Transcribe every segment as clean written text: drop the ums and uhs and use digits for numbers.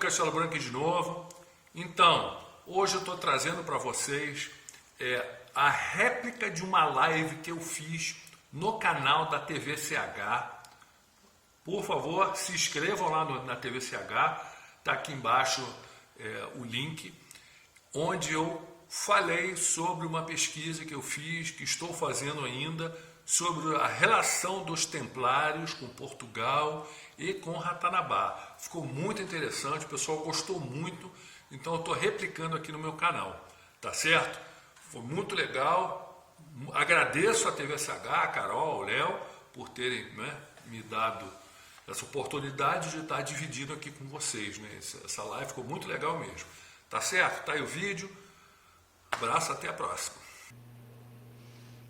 Castelo Branco de novo. Então, hoje eu estou trazendo para vocês a réplica de uma live que eu fiz no canal da TV CH. Por favor, se inscrevam lá na TV CH, está aqui embaixo o link, onde eu falei sobre uma pesquisa que eu fiz, que estou fazendo ainda, sobre a relação dos templários com Portugal e com Ratanabá. Ficou muito interessante, o pessoal gostou muito, então eu estou replicando aqui no meu canal, tá certo? Foi muito legal, agradeço a TV SH, a Carol, o Léo, por terem me dado essa oportunidade de estar dividindo aqui com vocês, essa live ficou muito legal mesmo, tá certo? Tá aí o vídeo, abraço, até a próxima.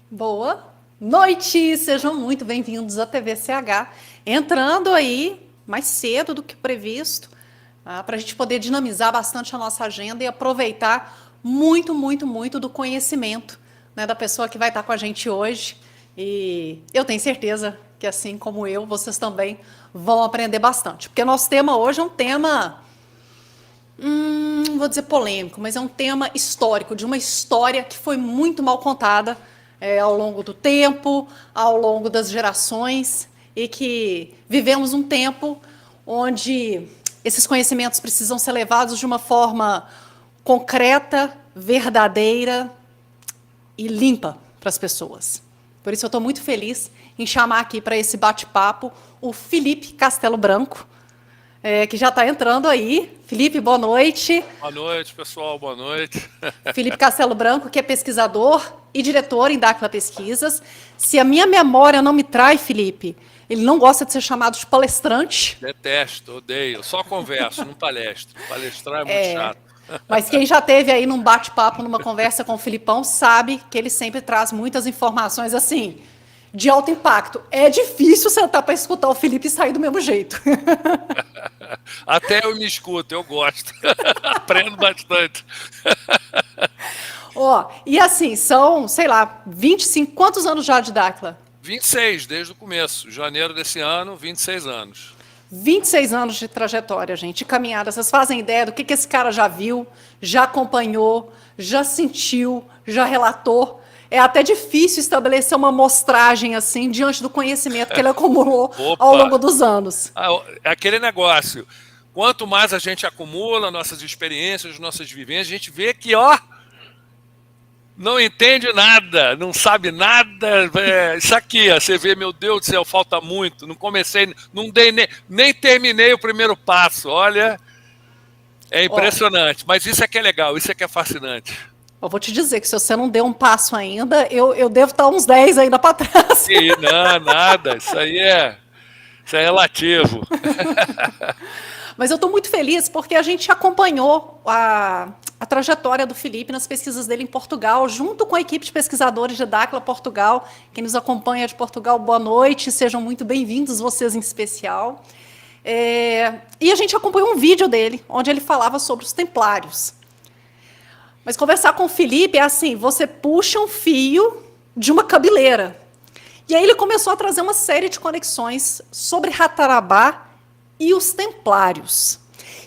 Boa noite, sejam muito bem-vindos à TV CH, entrando aí mais cedo do que previsto, para a gente poder dinamizar bastante a nossa agenda e aproveitar muito do conhecimento, da pessoa que vai estar com a gente hoje. E eu tenho certeza que, assim como eu, vocês também vão aprender bastante, porque nosso tema hoje é um tema, não vou dizer polêmico, mas é um tema histórico, de uma história que foi muito mal contada ao longo do tempo, ao longo das gerações, e que vivemos um tempo onde esses conhecimentos precisam ser levados de uma forma concreta, verdadeira e limpa para as pessoas. Por isso eu estou muito feliz em chamar aqui para esse bate-papo o Felipe Castelo Branco, que já está entrando aí. Felipe, boa noite. Boa noite, pessoal, boa noite. Felipe Castelo Branco, que é pesquisador e diretor em Dáquila Pesquisas. Se a minha memória não me trai, Felipe, ele não gosta de ser chamado de palestrante. Detesto, odeio, só converso, não palestro. Palestrar é muito chato. Mas quem já teve aí num bate-papo, numa conversa com o Filipão, sabe que ele sempre traz muitas informações assim, de alto impacto. É difícil sentar para escutar o Felipe e sair do mesmo jeito. Até eu me escuto, eu gosto. Aprendo bastante. E assim, são, sei lá, 25, quantos anos já de Dáquila? 26, desde o começo. Janeiro desse ano, 26 anos. 26 anos de trajetória, gente, de caminhada. Vocês fazem ideia do que esse cara já viu, já acompanhou, já sentiu, já relatou? É até difícil estabelecer uma amostragem assim diante do conhecimento que ele acumulou ao longo dos anos. É aquele negócio. Quanto mais a gente acumula nossas experiências, nossas vivências, a gente vê que, não entende nada, não sabe nada. Isso aqui, você vê, meu Deus do céu, falta muito. Não comecei, não dei nem terminei o primeiro passo. Olha, é impressionante. Mas isso é que é legal, isso é que é fascinante. Eu vou te dizer que se você não deu um passo ainda, eu devo estar uns 10 ainda para trás. Não, nada. Isso é relativo. Mas eu estou muito feliz porque a gente acompanhou a trajetória do Felipe nas pesquisas dele em Portugal, junto com a equipe de pesquisadores de Dáquila Portugal. Quem nos acompanha de Portugal, boa noite, sejam muito bem-vindos, vocês em especial. E a gente acompanhou um vídeo dele, onde ele falava sobre os templários. Mas conversar com o Felipe é assim, você puxa um fio de uma cabeleira. E aí ele começou a trazer uma série de conexões sobre Ratanabá e os templários.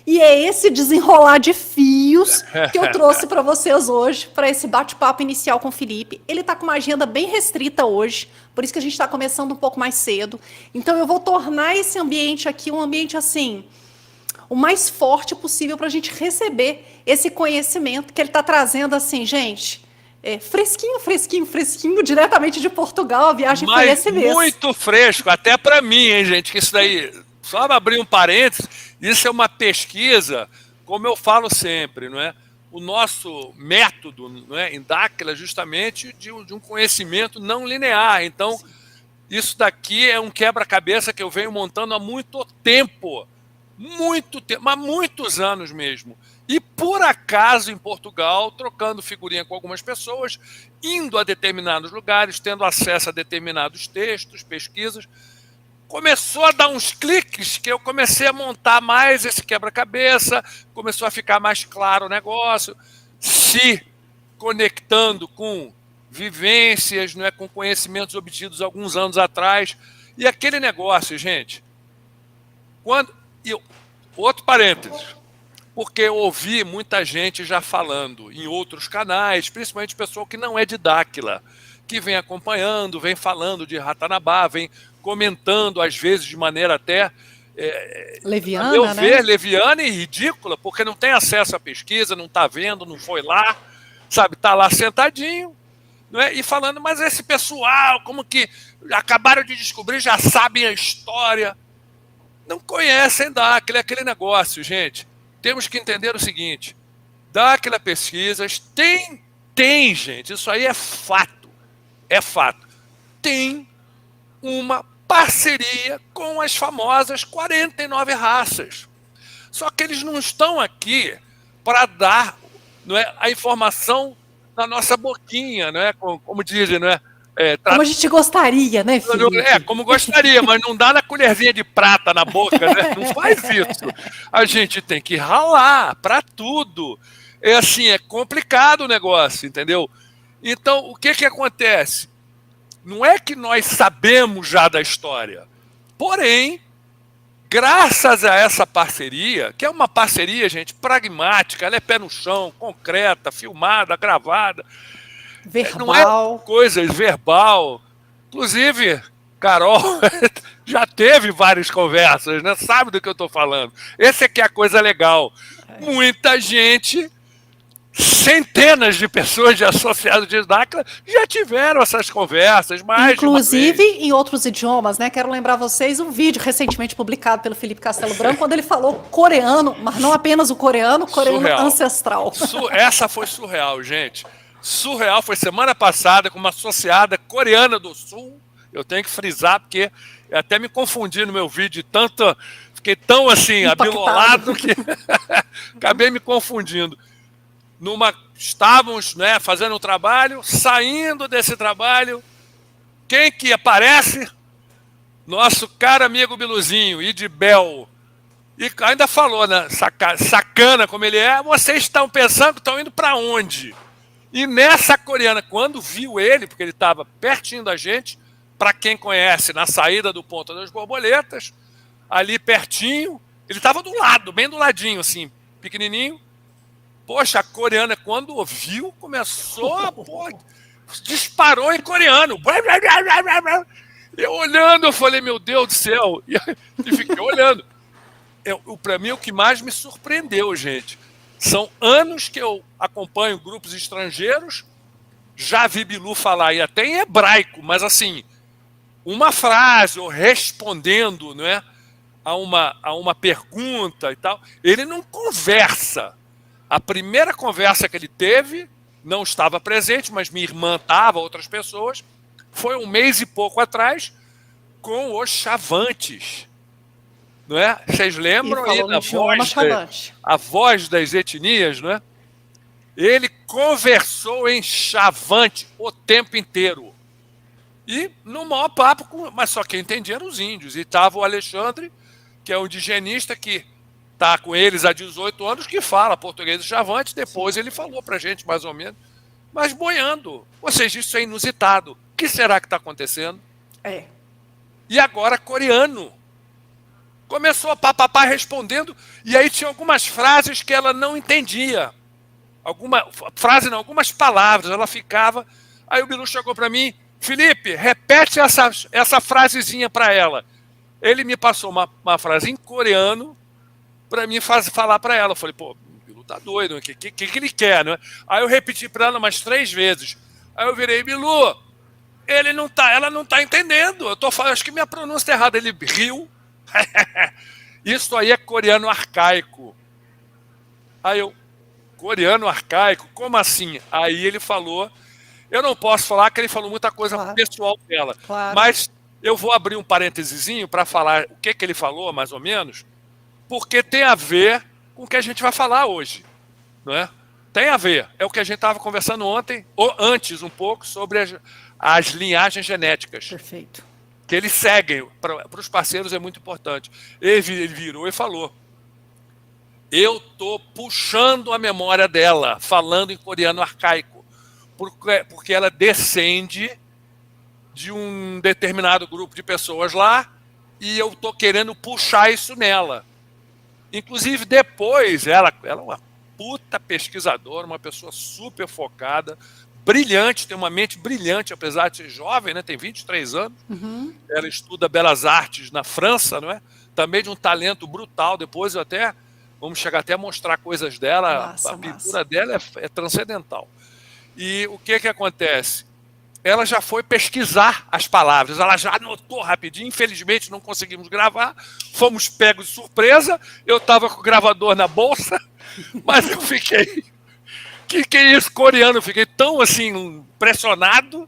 E é esse desenrolar de fios que eu trouxe para vocês hoje, para esse bate-papo inicial com o Felipe. Ele está com uma agenda bem restrita hoje, por isso que a gente está começando um pouco mais cedo. Então eu vou tornar esse ambiente aqui um ambiente assim, o mais forte possível para a gente receber esse conhecimento que ele está trazendo assim, gente, fresquinho, diretamente de Portugal, a viagem foi esse mês. Muito fresco, até para mim, hein, gente, que isso daí, só abrir um parênteses, isso é uma pesquisa, como eu falo sempre, não é? O nosso método, não é, em Dáquila é justamente de um conhecimento não linear. Então, isso daqui é um quebra-cabeça que eu venho montando há muito tempo, há muitos anos mesmo. E por acaso em Portugal, trocando figurinha com algumas pessoas, indo a determinados lugares, tendo acesso a determinados textos, pesquisas, começou a dar uns cliques que eu comecei a montar mais esse quebra-cabeça, começou a ficar mais claro o negócio, se conectando com vivências, não é, com conhecimentos obtidos alguns anos atrás. E aquele negócio, gente, outro parênteses, porque eu ouvi muita gente já falando em outros canais, principalmente pessoal que não é de Dáquila, que vem acompanhando, vem falando de Ratanabá, vem comentando, às vezes de maneira até, Leviana, a meu né? ver, leviana e ridícula, porque não tem acesso à pesquisa, não está vendo, não foi lá, sabe, está lá sentadinho, não é? E falando, mas esse pessoal, como que acabaram de descobrir, já sabem a história. Não conhecem Dáquila, é aquele negócio, gente. Temos que entender o seguinte, Dáquila Pesquisas tem, gente, isso aí é fato, tem uma parceria com as famosas 49 raças. Só que eles não estão aqui para dar, não é, a informação na nossa boquinha, não é? Como dizem, não é? Como a gente gostaria, né, Felipe? Como gostaria, mas não dá na colherzinha de prata na boca, né? Não faz isso. A gente tem que ralar para tudo. É assim, é complicado o negócio, entendeu? Então, o que acontece? Não é que nós sabemos já da história, porém, graças a essa parceria, que é uma parceria, gente, pragmática, ela é pé no chão, concreta, filmada, gravada, não é coisa verbal. Inclusive, Carol já teve várias conversas, né? Sabe do que eu estou falando. Essa é que é a coisa legal. Muita gente, centenas de pessoas de associados de Dáquila já tiveram essas conversas, inclusive em outros idiomas, né? Quero lembrar vocês um vídeo recentemente publicado pelo Felipe Castelo Branco, quando ele falou coreano, mas não apenas o coreano surreal. Ancestral. Essa foi surreal, gente. Surreal, foi semana passada com uma associada coreana do Sul. Eu tenho que frisar, porque eu até me confundi no meu vídeo, fiquei tão assim, abilolado, que acabei me confundindo. Estávamos, né, fazendo um trabalho, saindo desse trabalho, quem que aparece? Nosso caro amigo Biluzinho, Idibel. E ainda falou, né, sacana como ele é, vocês estão pensando que estão indo para onde? E nessa coreana, quando viu ele, porque ele estava pertinho da gente, para quem conhece, na saída do Ponta das Borboletas, ali pertinho, ele estava do lado, bem do ladinho, assim, pequenininho. Poxa, a coreana, quando ouviu, começou a... disparou em coreano. Eu olhando, eu falei, meu Deus do céu. E fiquei olhando. Para mim, o que mais me surpreendeu, gente, são anos que eu acompanho grupos estrangeiros, já vi Bilu falar, e até em hebraico, mas assim, uma frase, ou respondendo, não é, a uma pergunta e tal, ele não conversa. A primeira conversa que ele teve, não estava presente, mas minha irmã estava, outras pessoas, foi 1 mês e pouco atrás, com os Chavantes. Não é? Vocês lembram aí da a voz das etnias, não é? Ele conversou em Chavante o tempo inteiro. E no maior papo, mas só quem entendia eram os índios. E estava o Alexandre, que é um indigenista que está com eles há 18 anos, que fala português de Chavante. Depois ele falou para a gente, mais ou menos, mas boiando. Ou seja, isso é inusitado. O que será que está acontecendo? E agora coreano. Começou a papapá respondendo, e aí tinha algumas frases que ela não entendia. Algumas palavras, ela ficava. Aí o Bilu chegou para mim, Felipe, repete essa frasezinha para ela. Ele me passou uma frase em coreano para mim falar para ela. Eu falei, pô, o Bilu tá doido, o que ele quer, né? Aí eu repeti para ela umas 3 vezes. Aí eu virei, Bilu, ela não tá entendendo. Eu tô falando, acho que minha pronúncia tá errada. Ele riu. Isso aí é coreano arcaico. Aí eu, coreano arcaico? Como assim? Aí ele falou, eu não posso falar que ele falou muita coisa pessoal dela, mas eu vou abrir um parênteses para falar o que ele falou, mais ou menos, porque tem a ver com o que a gente vai falar hoje, não é? Tem a ver, é o que a gente estava conversando ontem, ou antes um pouco, sobre as linhagens genéticas. Perfeito. Que eles seguem, para os parceiros é muito importante. Ele virou e falou, eu estou puxando a memória dela, falando em coreano arcaico, porque ela descende de um determinado grupo de pessoas lá, e eu estou querendo puxar isso nela. Inclusive, depois, ela é uma puta pesquisadora, uma pessoa super focada, brilhante, tem uma mente brilhante, apesar de ser jovem, né? Tem 23 anos. Ela estuda Belas Artes na França, não é? Também de um talento brutal. Depois vamos chegar até a mostrar coisas dela. Massa, a pintura dela é transcendental. E o que acontece? Ela já foi pesquisar as palavras, ela já anotou rapidinho, infelizmente não conseguimos gravar, fomos pegos de surpresa, eu estava com o gravador na bolsa, mas eu fiquei, que é isso, coreano, eu fiquei tão assim, impressionado,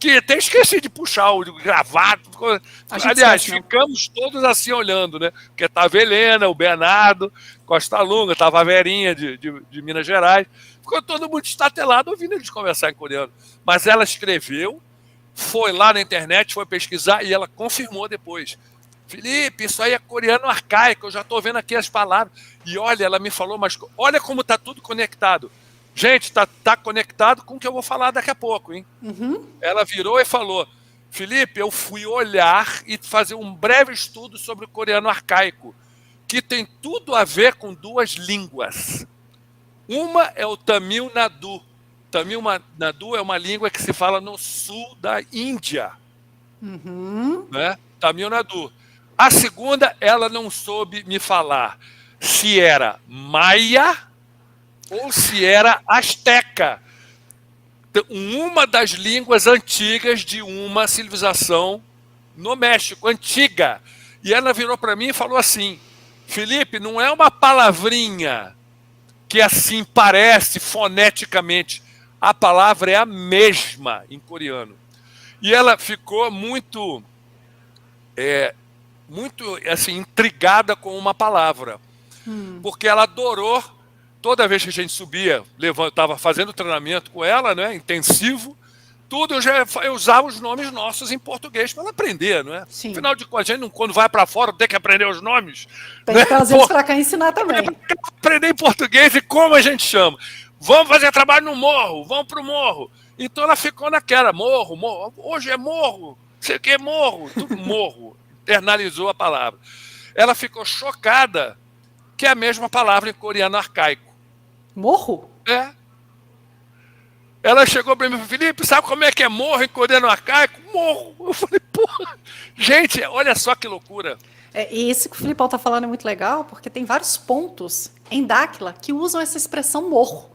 que até esqueci de puxar o gravado. Aliás, ficamos todos assim olhando, né? Porque estava a Helena, o Bernardo, Costa Lunga, estava a Verinha de Minas Gerais. Ficou todo mundo estatelado ouvindo eles conversar em coreano. Mas ela escreveu, foi lá na internet, foi pesquisar e ela confirmou depois. Felipe, isso aí é coreano arcaico, eu já estou vendo aqui as palavras. E olha, ela me falou, mas olha como está tudo conectado. Gente, tá conectado com o que eu vou falar daqui a pouco, hein? Ela virou e falou, Felipe, eu fui olhar e fazer um breve estudo sobre o coreano arcaico, que tem tudo a ver com duas línguas. Uma é o Tamil Nadu. Tamil Nadu é uma língua que se fala no sul da Índia. Né? Tamil Nadu. A segunda, ela não soube me falar se era maia ou se era asteca. Uma das línguas antigas de uma civilização no México, antiga. E ela virou para mim e falou assim, Felipe, não é uma palavrinha que assim parece foneticamente. A palavra é a mesma em coreano. E ela ficou muito assim, intrigada com uma palavra. Porque ela adorou, toda vez que a gente subia, eu estava fazendo treinamento com ela, né, intensivo, tudo eu usava os nomes nossos em português para ela aprender, não é? Sim. Afinal de contas, a gente, quando vai para fora, tem que aprender os nomes. Tem que trazer eles para cá e ensinar também. Aprender em português e como a gente chama. Vamos fazer trabalho no morro, vamos para o morro. Então ela ficou naquela, morro, hoje é morro, sei o que é morro, tudo morro. Internalizou a palavra. Ela ficou chocada que é a mesma palavra em coreano arcaico. Morro? É. Ela chegou para mim e falou, Felipe, sabe como é que é morro em coreano arcaico? Morro. Eu falei, porra. Gente, olha só que loucura. E isso que o Filipão está falando é muito legal, porque tem vários pontos em Dáquila que usam essa expressão morro.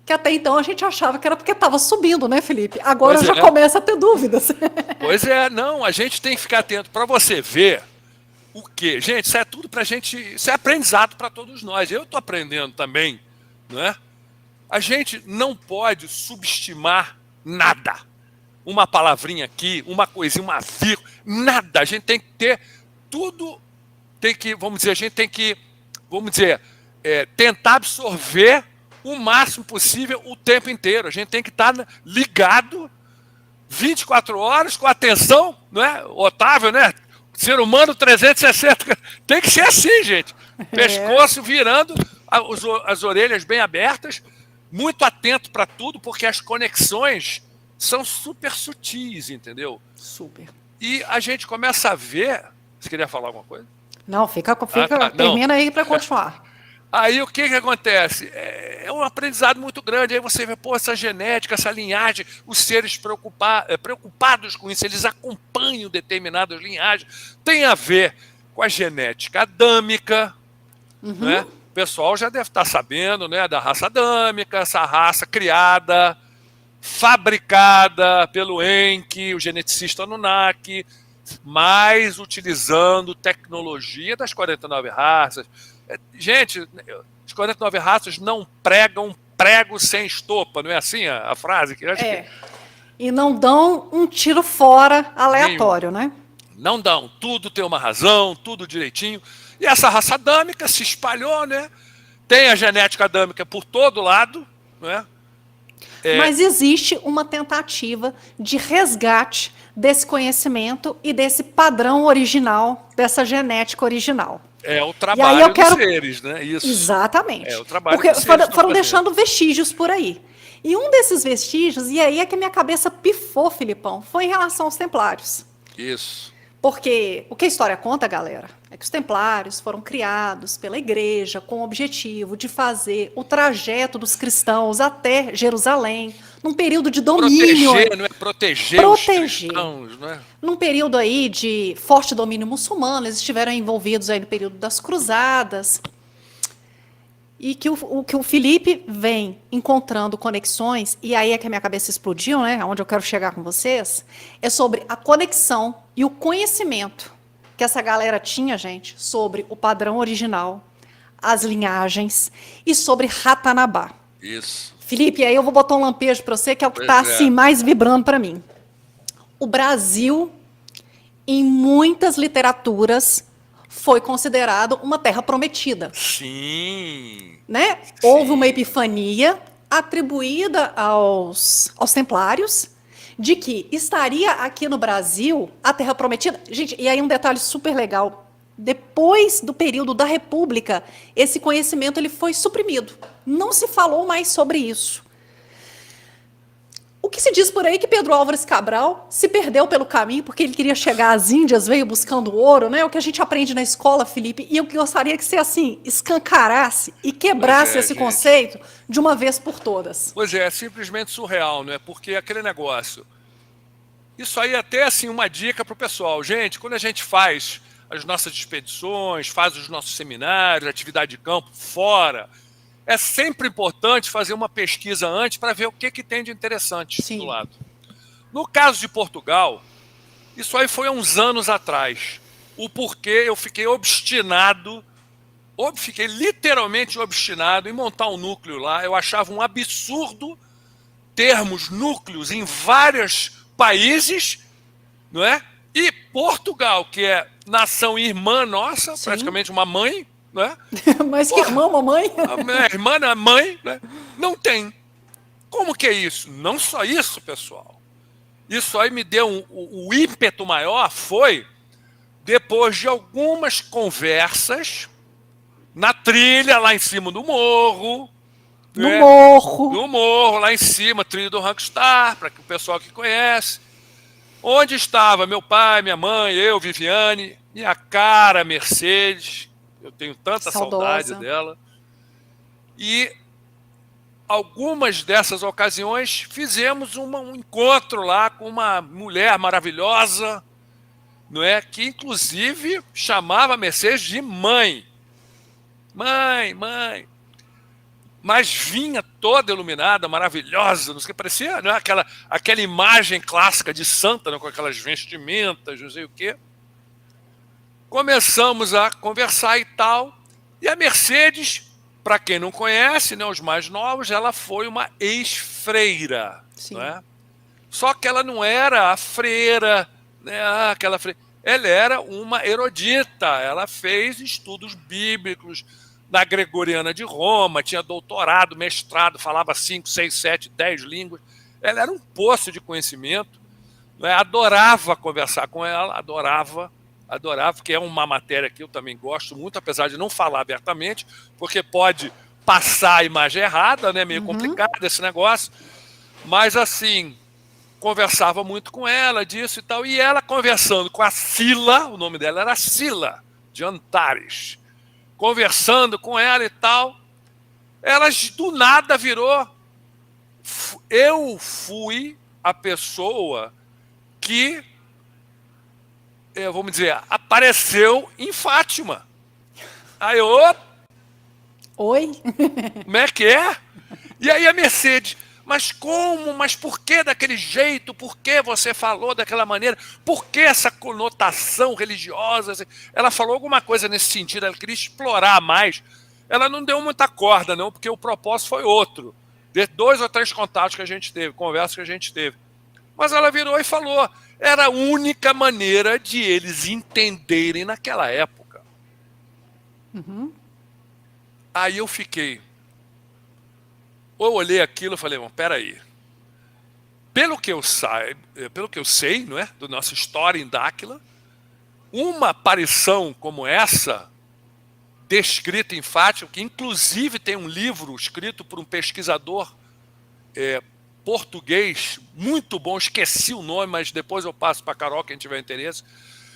Que até então a gente achava que era porque estava subindo, né, Felipe? Agora já começa a ter dúvidas. Pois é, não, a gente tem que ficar atento para você ver o quê? Gente, isso é tudo para a gente, isso é aprendizado para todos nós. Eu estou aprendendo também, não é? A gente não pode subestimar nada. Uma palavrinha aqui, uma coisinha, uma vírgula, nada. A gente tem que ter tudo, tem que, vamos dizer, a gente tem que, tentar absorver o máximo possível o tempo inteiro. A gente tem que estar ligado 24 horas com atenção, não é? Otávio, né? Ser humano 360. Tem que ser assim, gente. Pescoço virando, as orelhas bem abertas, muito atento para tudo, porque as conexões são super sutis, entendeu? Super. E a gente começa a ver... Você queria falar alguma coisa? Não, termina aí para continuar. Aí o que acontece? É um aprendizado muito grande. Aí você vê, pô, essa genética, essa linhagem, os seres preocupados com isso, eles acompanham determinadas linhagens. Tem a ver com a genética adâmica, né? O pessoal já deve estar sabendo, né, da raça adâmica, essa raça criada, fabricada pelo Enki, o geneticista Anunnaki, mas utilizando tecnologia das 49 raças. Gente, as 49 raças não pregam prego sem estopa, não é assim a frase? E não dão um tiro fora aleatório, né? Não dão, tudo tem uma razão, tudo direitinho. E essa raça adâmica se espalhou, né? Tem a genética adâmica por todo lado, né? Mas existe uma tentativa de resgate desse conhecimento e desse padrão original, dessa genética original. É o trabalho dos seres, né? Isso. Exatamente. É o trabalho porque dos seres foram deixando vestígios por aí. E um desses vestígios, e aí é que a minha cabeça pifou, Filipão, foi em relação aos templários. Isso. Porque o que a história conta, galera, é que os templários foram criados pela igreja com o objetivo de fazer o trajeto dos cristãos até Jerusalém, num período de domínio. Proteger, não é? Proteger os cristãos, não é? Num período aí de forte domínio muçulmano, eles estiveram envolvidos aí no período das cruzadas. E que o Felipe vem encontrando conexões, e aí é que a minha cabeça explodiu, né? Onde eu quero chegar com vocês, é sobre a conexão e o conhecimento que essa galera tinha, gente, sobre o padrão original, as linhagens e sobre Ratanabá. Isso. Felipe, aí eu vou botar um lampejo para você, que é o que está assim mais vibrando para mim. O Brasil, em muitas literaturas, foi considerado uma terra prometida. Sim. Né? Houve uma epifania atribuída aos templários de que estaria aqui no Brasil a terra prometida. Gente, e aí um detalhe super legal. Depois do período da República, esse conhecimento ele foi suprimido. Não se falou mais sobre isso. O que se diz por aí que Pedro Álvares Cabral se perdeu pelo caminho porque ele queria chegar às Índias, veio buscando ouro, né? O que a gente aprende na escola, Felipe, e eu gostaria que você, assim, escancarasse e quebrasse esse conceito de uma vez por todas. Pois é simplesmente surreal, não é? Porque aquele negócio... Isso aí é até, assim, uma dica para o pessoal. Gente, quando a gente faz as nossas expedições, faz os nossos seminários, atividade de campo, fora... É sempre importante fazer uma pesquisa antes para ver o que tem de interessante do lado. No caso de Portugal, isso aí foi há uns anos atrás. O porquê eu fiquei obstinado, fiquei literalmente obstinado em montar um núcleo lá. Eu achava um absurdo termos núcleos em vários países, não é? E Portugal, que é nação irmã nossa, praticamente uma mãe, não é? Mas que irmã, mamãe? A minha irmã, a mãe, né? Não tem. Como que é isso? Não só isso, pessoal. Isso aí me deu o ímpeto maior foi depois de algumas conversas na trilha, lá em cima do morro. No morro. No morro, lá em cima, trilha do Rockstar, para o pessoal que conhece. Onde estava meu pai, minha mãe, eu, Viviane, minha cara Mercedes. Eu tenho tanta saudade dela. E algumas dessas ocasiões fizemos um encontro lá com uma mulher maravilhosa, não é? Que inclusive chamava a Mercedes de mãe. Mãe, mãe. Mas vinha toda iluminada, maravilhosa, não sei o que parecia, não é? Aquela imagem clássica de santa, né? Com aquelas vestimentas, não sei o quê. Começamos a conversar e tal, e a Mercedes, para quem não conhece, né, os mais novos, ela foi uma ex-freira. Né? Só que ela não era a freira, né, aquela freira. Ela era uma erudita, ela fez estudos bíblicos na Gregoriana de Roma, tinha doutorado, mestrado, falava 5, 6, 7, 10 línguas. Ela era um poço de conhecimento, né? Adorava conversar com ela, adorava, porque é uma matéria que eu também gosto muito, apesar de não falar abertamente, porque pode passar a imagem errada, né? Meio complicado esse negócio. Mas, assim, conversava muito com ela disso e tal. E ela conversando com a Sila, o nome dela era Sila, de Antares. Conversando com ela e tal. Ela, do nada, virou... Eu fui a pessoa que... vamos dizer, apareceu em Fátima. Aí eu... Oi? Como é que é? E aí a Mercedes, mas como? Mas por que daquele jeito? Por que você falou daquela maneira? Por que essa conotação religiosa? Ela falou alguma coisa nesse sentido, ela queria explorar mais. Ela não deu muita corda, não, porque o propósito foi outro. De 2 ou 3 contatos que a gente teve, conversas que a gente teve. Mas ela virou e falou... Era a única maneira de eles entenderem naquela época. Aí eu fiquei... Eu olhei aquilo e falei, bom, peraí. Pelo que eu sei, não é, da nossa história em Dáquila, uma aparição como essa, descrita em Fátima, que inclusive tem um livro escrito por um pesquisador português, muito bom, esqueci o nome, mas depois eu passo para a Carol, quem tiver interesse,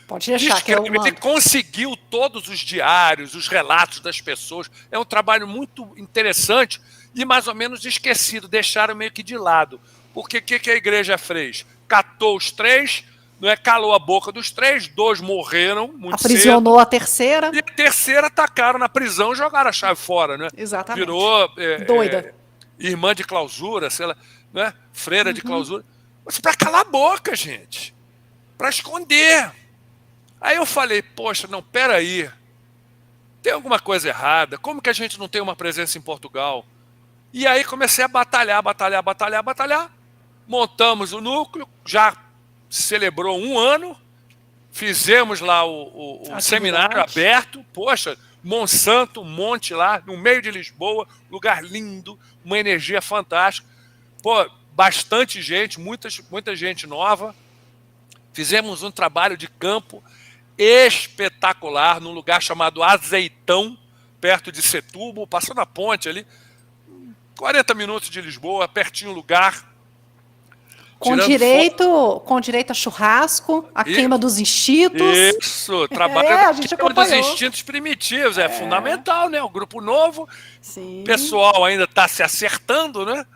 Pode deixar que eu Ele mando. conseguiu todos os diários, os relatos das pessoas. É um trabalho muito interessante e mais ou menos esquecido, deixaram meio que de lado. Porque o que a igreja fez? Catou os 3, não é? Calou a boca dos 3, 2 morreram muito Aprisionou cedo. a terceira. E a terceira tacaram na prisão e jogaram a chave fora, né? Exatamente. Virou Doida. irmã de clausura, sei lá, né? Freira de clausura. Mas para calar a boca, gente. Para esconder. Aí eu falei, poxa, não, peraí. Tem alguma coisa errada. Como que a gente não tem uma presença em Portugal? E aí comecei a batalhar. Montamos o núcleo, já celebrou 1 ano. Fizemos lá o seminário aberto. Poxa, Monsanto, um monte lá, no meio de Lisboa, lugar lindo, uma energia fantástica. Pô, bastante gente, muita gente nova. Fizemos um trabalho de campo espetacular num lugar chamado Azeitão, perto de Setúbal, passando a ponte ali, 40 minutos de Lisboa, pertinho o lugar. Com direito a churrasco, a queima dos instintos. Isso, trabalho a gente queima dos acompanhou. instintos primitivos, é fundamental, né? O grupo novo, Sim. o pessoal ainda está se acertando, né?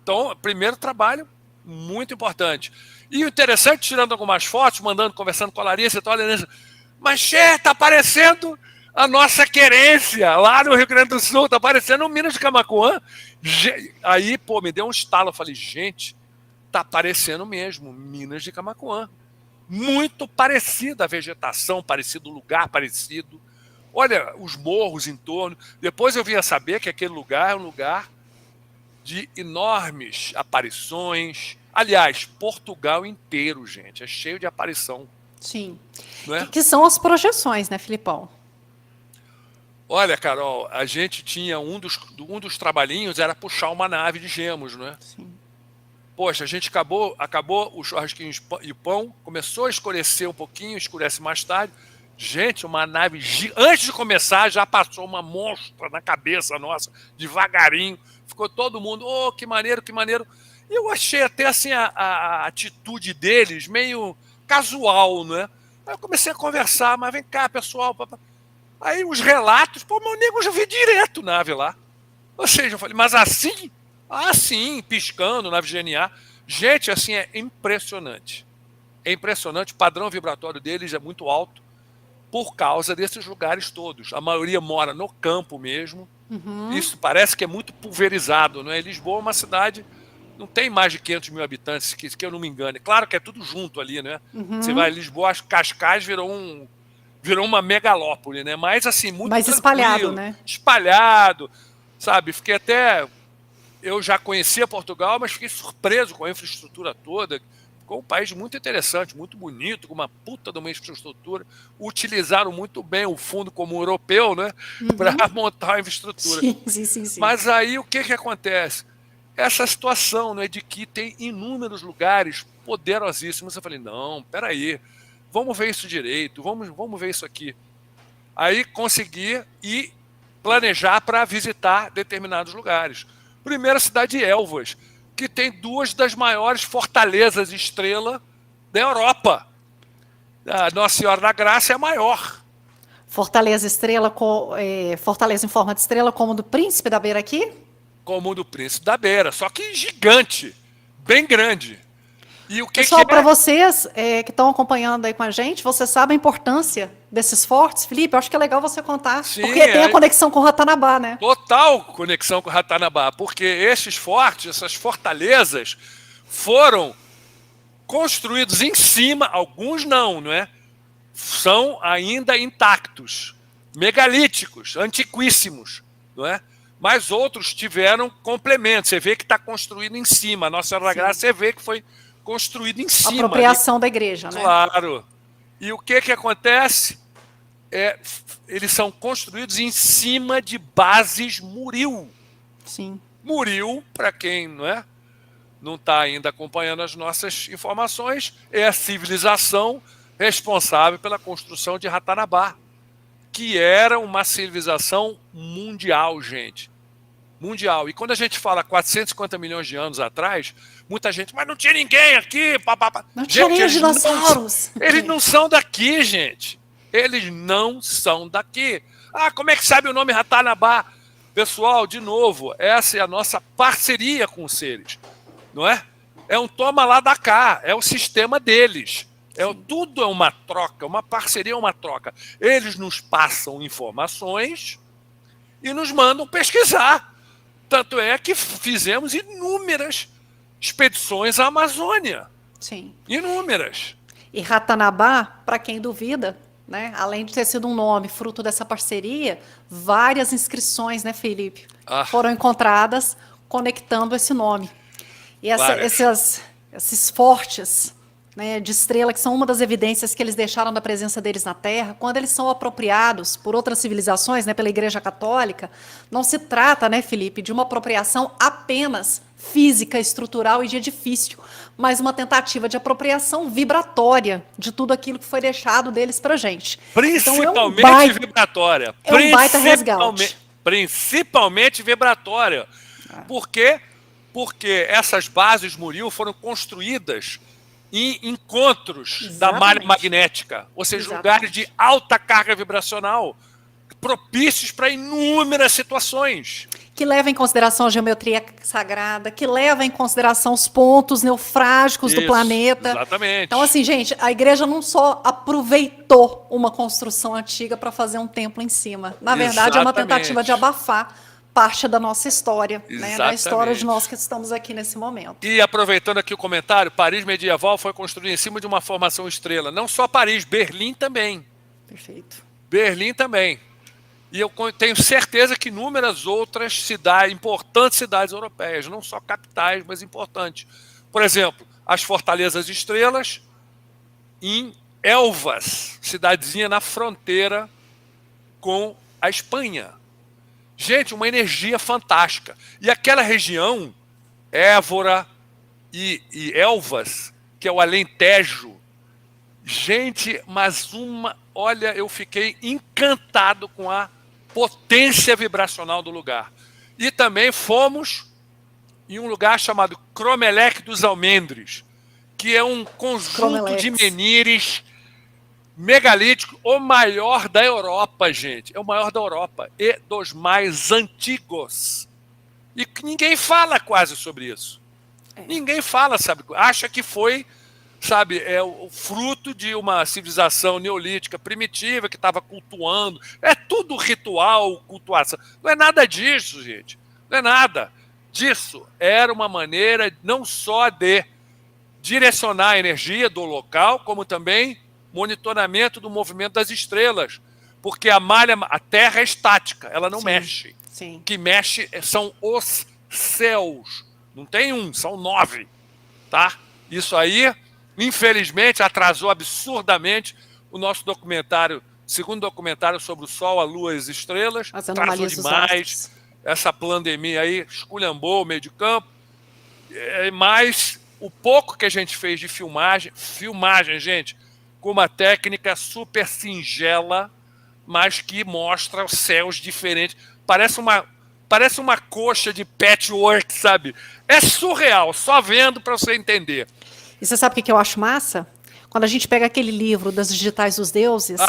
Então, primeiro trabalho, muito importante. E o interessante, tirando algumas fotos, conversando com a Larissa e tal, mas, Xê, tá aparecendo a nossa querência lá no Rio Grande do Sul, tá aparecendo o Minas de Camaquã. Aí, pô, me deu um estalo, eu falei, gente, tá aparecendo mesmo, Minas de Camaquã. Muito parecida a vegetação, parecido o lugar, parecido. Olha, os morros em torno. Depois eu vim a saber que aquele lugar é um lugar de enormes aparições. Aliás, Portugal inteiro, gente, é cheio de aparição. Sim. Não é? Que são as projeções, né, Filipão? Olha, Carol, a gente tinha um dos trabalhinhos era puxar uma nave de gemos, não é? Sim. Poxa, a gente acabou o churrasquinho e o pão, começou a escurecer um pouquinho, escurece mais tarde. Gente, uma nave, antes de começar, já passou uma monstra na cabeça nossa, devagarinho. Ficou todo mundo, oh, que maneiro, que maneiro. E eu achei até assim a atitude deles meio casual, né? Aí eu comecei a conversar, mas vem cá, pessoal. Aí os relatos, pô, meu nego, eu já vi direto nave lá. Ou seja, eu falei, mas assim? Ah, sim, piscando, nave GNA. Gente, assim, é impressionante. É impressionante, o padrão vibratório deles é muito alto por causa desses lugares todos. A maioria mora no campo mesmo. Isso parece que é muito pulverizado, não é? Lisboa é uma cidade, não tem mais de 500 mil habitantes, que eu não me engane. Claro que é tudo junto ali, né? Você vai em Lisboa, as Cascais virou uma megalópole, né? Mas assim, muito mais espalhado, né? Espalhado, sabe? Fiquei até... Eu já conhecia Portugal, mas fiquei surpreso com a infraestrutura toda. Ficou um país muito interessante, muito bonito, com uma puta de uma infraestrutura. Utilizaram muito bem o Fundo Comum Europeu, né? Para montar a infraestrutura. Sim. Mas aí o que acontece? Essa situação, né, de que tem inúmeros lugares poderosíssimos. Eu falei, não, peraí, vamos ver isso direito, vamos ver isso aqui. Aí consegui ir planejar para visitar determinados lugares. Primeira cidade de Elvas, que tem 2 das maiores fortalezas estrela da Europa. A Nossa Senhora da Graça é a maior. Fortaleza Fortaleza em forma de estrela, como do Príncipe da Beira aqui? Como do Príncipe da Beira, só que gigante, bem grande. E o que Pessoal, é? para vocês que estão acompanhando aí com a gente, você sabe a importância desses fortes, Felipe? Eu acho que é legal você contar, Sim, porque tem a conexão com o Ratanabá, né? Total conexão com o Ratanabá, porque esses fortes, essas fortalezas, foram construídos em cima, alguns não é? São ainda intactos, megalíticos, antiquíssimos, não é? Mas outros tiveram complementos. Você vê que está construído em cima. A Nossa Senhora da Graça, você vê que foi construído em cima. Apropriação da igreja, né? Claro. E o que acontece? Eles são construídos em cima de bases Muril. Sim. Muril, para quem não está ainda acompanhando as nossas informações, é a civilização responsável pela construção de Ratanabá, que era uma civilização mundial, gente. mundial. E quando a gente fala 450 milhões de anos atrás, muita gente, mas não tinha ninguém aqui. Papapá. Não tinha nem os dinossauros. Eles não são daqui, gente. Eles não são daqui. Ah, como é que sabe o nome Ratanabá? Pessoal, de novo, essa é a nossa parceria com os seres, não é? É um toma lá da cá, é o sistema deles. Tudo é uma troca, uma parceria é uma troca. Eles nos passam informações e nos mandam pesquisar. Tanto é que fizemos inúmeras expedições à Amazônia. Sim. Inúmeras. E Ratanabá, para quem duvida, né, além de ter sido um nome fruto dessa parceria, várias inscrições, né, Felipe, foram encontradas conectando esse nome. E esses fortes, né, de estrela, que são uma das evidências que eles deixaram da presença deles na Terra, quando eles são apropriados por outras civilizações, né, pela Igreja Católica, não se trata, né, Felipe, de uma apropriação apenas física, estrutural e de edifício, mas uma tentativa de apropriação vibratória de tudo aquilo que foi deixado deles para a gente. Principalmente então, vibratória. É um baita resgate. Principalmente vibratória. Por quê? Porque essas bases Muril foram construídas em encontros da malha magnética, ou seja, lugares de alta carga vibracional, propícios para inúmeras situações. Que leva em consideração a geometria sagrada, que leva em consideração os pontos neufrágicos do planeta. Exatamente. Então, assim, gente, a igreja não só aproveitou uma construção antiga para fazer um templo em cima. Na verdade, é uma tentativa de abafar parte da nossa história, né, da história de nós que estamos aqui nesse momento. E aproveitando aqui o comentário, Paris medieval foi construída em cima de uma formação estrela. Não só Paris, Berlim também. Perfeito. Berlim também. E eu tenho certeza que inúmeras outras cidades, importantes cidades europeias, não só capitais, mas importantes. Por exemplo, as Fortalezas Estrelas em Elvas, cidadezinha na fronteira com a Espanha. Gente, uma energia fantástica. E aquela região, Évora e Elvas, que é o Alentejo, gente, mas olha, eu fiquei encantado com a potência vibracional do lugar. E também fomos em um lugar chamado Cromelec dos Almendres, que é um conjunto de menires megalítico, o maior da Europa, gente. É o maior da Europa e dos mais antigos. E ninguém fala quase sobre isso. Ninguém fala, sabe? Acha que foi, sabe, o fruto de uma civilização neolítica primitiva que estava cultuando. É tudo ritual, cultuação. Não é nada disso, gente. Não é nada disso. Era uma maneira não só de direcionar a energia do local, como também monitoramento do movimento das estrelas, porque a Terra é estática, ela não mexe. Sim. O que mexe são os céus. Não tem são 9. Tá? Isso aí, infelizmente, atrasou absurdamente o nosso documentário, segundo documentário sobre o Sol, a Lua e as estrelas. Atrasou demais. Essa pandemia aí esculhambou o meio de campo. Mas o pouco que a gente fez de filmagem, gente, com uma técnica super singela, mas que mostra os céus diferentes. Parece uma coxa de patchwork, sabe? É surreal, só vendo para você entender. E você sabe o que eu acho massa? Quando a gente pega aquele livro das digitais dos deuses,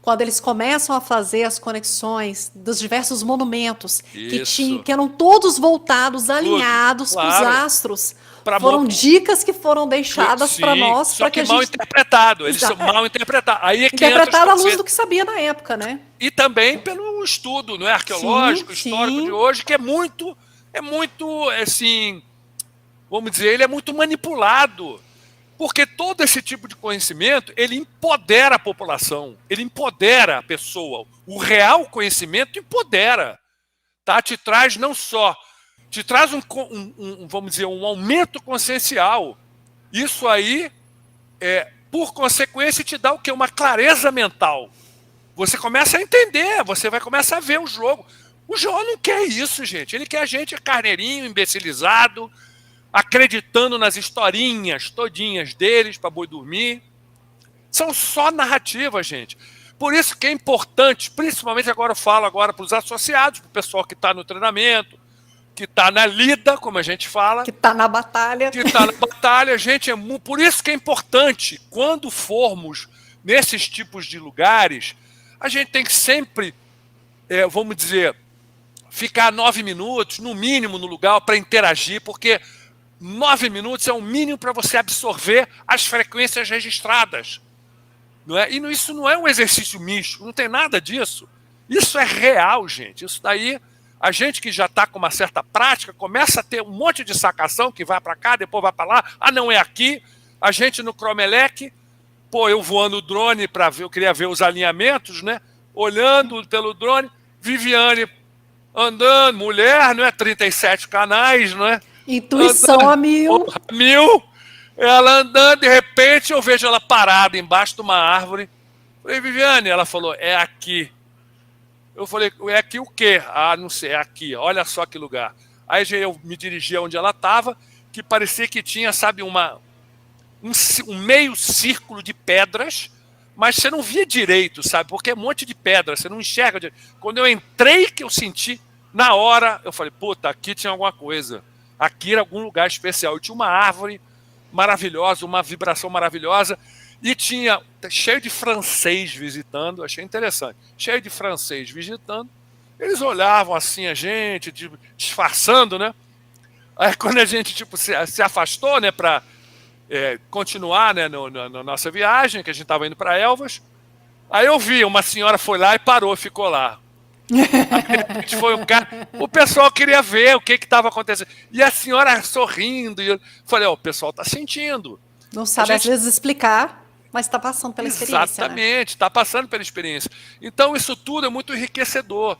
quando eles começam a fazer as conexões dos diversos monumentos que eram todos voltados, alinhados para os astros. Foram dicas que foram deixadas para nós. Só que mal interpretado. Eles são mal interpretados. Aí é que interpretado à luz do que sabia na época, né? E também pelo estudo, não é, arqueológico, histórico de hoje, que é muito, assim, vamos dizer, ele é muito manipulado. Porque todo esse tipo de conhecimento, ele empodera a população, ele empodera a pessoa. O real conhecimento empodera. Tá? Te traz não só... te traz vamos dizer, um aumento consciencial. Isso aí, por consequência, te dá o quê? Uma clareza mental. Você começa a entender, você vai começar a ver o jogo. O João não quer isso, gente. Ele quer a gente carneirinho, imbecilizado, acreditando nas historinhas todinhas deles para boi dormir. São só narrativas, gente. Por isso que é importante, principalmente agora eu falo para os associados, para o pessoal que está no treinamento, que está na lida, como a gente fala, Que está na batalha. que está na batalha. Gente, por isso que é importante, quando formos nesses tipos de lugares, a gente tem que sempre, vamos dizer, ficar 9 minutos, no mínimo, no lugar para interagir, porque 9 minutos é o mínimo para você absorver as frequências registradas. Não é? E isso não é um exercício místico, não tem nada disso. Isso é real, gente. Isso daí, a gente que já está com uma certa prática, começa a ter um monte de sacação que vai para cá, depois vai para lá. Ah, não é aqui. A gente no Cromelec, eu voando o drone para ver, eu queria ver os alinhamentos, né? Olhando pelo drone, Viviane andando, mulher, não é? 37 canais, não é? Intuição andando, a mil. Ela andando, de repente eu vejo ela parada embaixo de uma árvore. Falei, Viviane, ela falou, é aqui. Eu falei, é aqui o quê? Ah, não sei, é aqui, olha só que lugar. Aí eu me dirigi onde ela estava, que parecia que tinha, sabe, um meio círculo de pedras, mas você não via direito, sabe, porque é um monte de pedra, você não enxerga direito. Quando eu entrei, que eu senti, na hora, eu falei, puta, aqui tinha alguma coisa. Aqui era algum lugar especial. Eu tinha uma árvore maravilhosa, uma vibração maravilhosa, e tinha cheio de francês visitando, achei interessante, cheio de francês visitando, eles olhavam assim a gente, disfarçando, né? Aí quando a gente tipo, se afastou, né, para continuar, né, na nossa viagem, que a gente estava indo para Elvas, aí eu vi, uma senhora foi lá e parou, ficou lá. Aí, foi o pessoal queria ver o que estava acontecendo. E a senhora sorrindo, e eu falei, o pessoal está sentindo. Não sabe às vezes explicar, mas está passando pela experiência. Exatamente, está passando pela experiência. Então isso tudo é muito enriquecedor.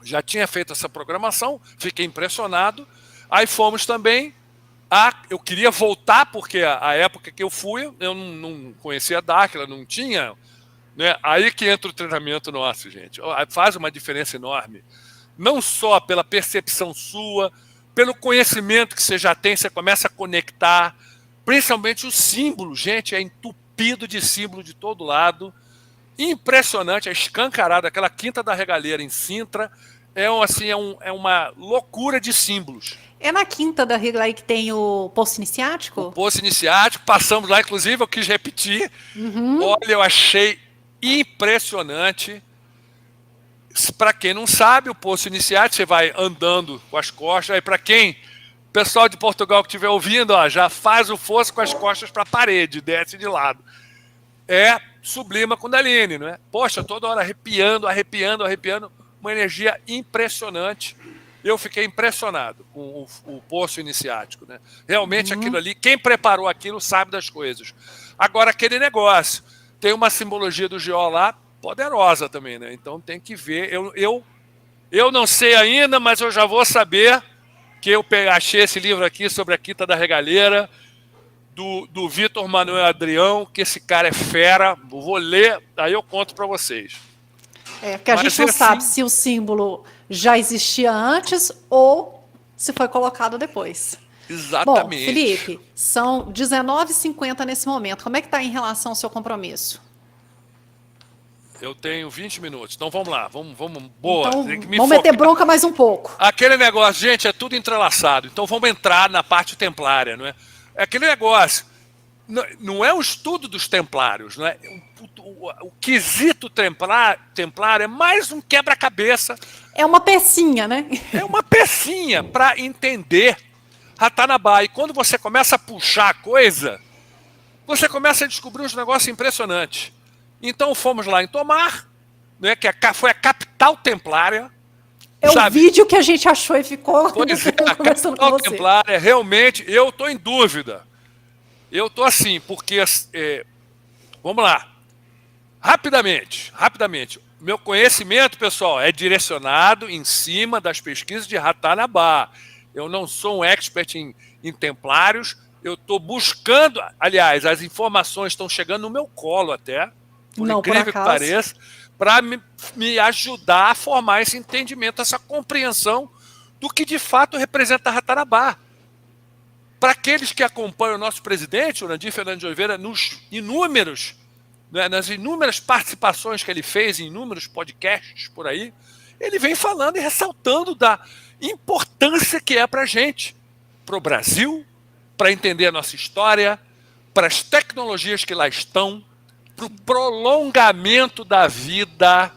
Já tinha feito essa programação, fiquei impressionado. Aí fomos também. Eu queria voltar, porque a época que eu fui, eu não conhecia a Dáquila, não tinha. Né? Aí que entra o treinamento nosso, gente. Faz uma diferença enorme. Não só pela percepção sua, pelo conhecimento que você já tem, você começa a conectar. Principalmente os símbolos, gente, é entupido de símbolo de todo lado. Impressionante, é escancarado. Aquela Quinta da Regaleira em Sintra é uma loucura de símbolos. É na Quinta da Regaleira que tem o Poço Iniciático? O Poço Iniciático, passamos lá, inclusive eu quis repetir. Olha, eu achei impressionante. Para quem não sabe, o Poço Iniciático, você vai andando com as costas. Aí para quem... pessoal de Portugal que estiver ouvindo, já faz o fosso com as costas para a parede, desce de lado. Sublima Kundalini, não é? Poxa, toda hora arrepiando, uma energia impressionante. Eu fiquei impressionado com o Poço Iniciático, né? Realmente aquilo ali, quem preparou aquilo sabe das coisas. Agora, aquele negócio, tem uma simbologia do Geol lá, poderosa também, né? Então tem que ver. Eu não sei ainda, mas eu já vou saber, que eu achei esse livro aqui sobre a Quinta da Regaleira, do Vitor Manuel Adrião, que esse cara é fera. Vou ler, aí eu conto para vocês. Porque a gente não sabe se o símbolo já existia antes ou se foi colocado depois. Exatamente. Bom, Felipe, são 19h50 nesse momento. Como é que está em relação ao seu compromisso? Eu tenho 20 minutos, então vamos lá, vamos boa. Então, vamos meter bronca mais um pouco. Aquele negócio, gente, é tudo entrelaçado, então vamos entrar na parte templária, não é? É aquele negócio, não é o estudo dos templários, não é? O quesito templário é mais um quebra-cabeça. É uma pecinha, né? É uma pecinha para entender Ratanabá. E quando você começa a puxar a coisa, você começa a descobrir uns negócios impressionantes. Então fomos lá em Tomar, né, que foi a capital templária. É o vídeo que a gente achou e ficou conversando com você. Templária, realmente, eu estou em dúvida. Eu estou assim, porque... vamos lá. Rapidamente. Meu conhecimento, pessoal, é direcionado em cima das pesquisas de Ratanabá. Eu não sou um expert em templários. Eu estou buscando... Aliás, as informações estão chegando no meu colo até... por incrível que pareça, para me ajudar a formar esse entendimento, essa compreensão do que de fato representa Ratanabá. Para aqueles que acompanham o nosso presidente, o Nandir Fernandes de Oliveira, nas inúmeras participações que ele fez em inúmeros podcasts por aí, ele vem falando e ressaltando importância que é para a gente, para o Brasil, para entender a nossa história, para as tecnologias que lá estão, para o prolongamento da vida,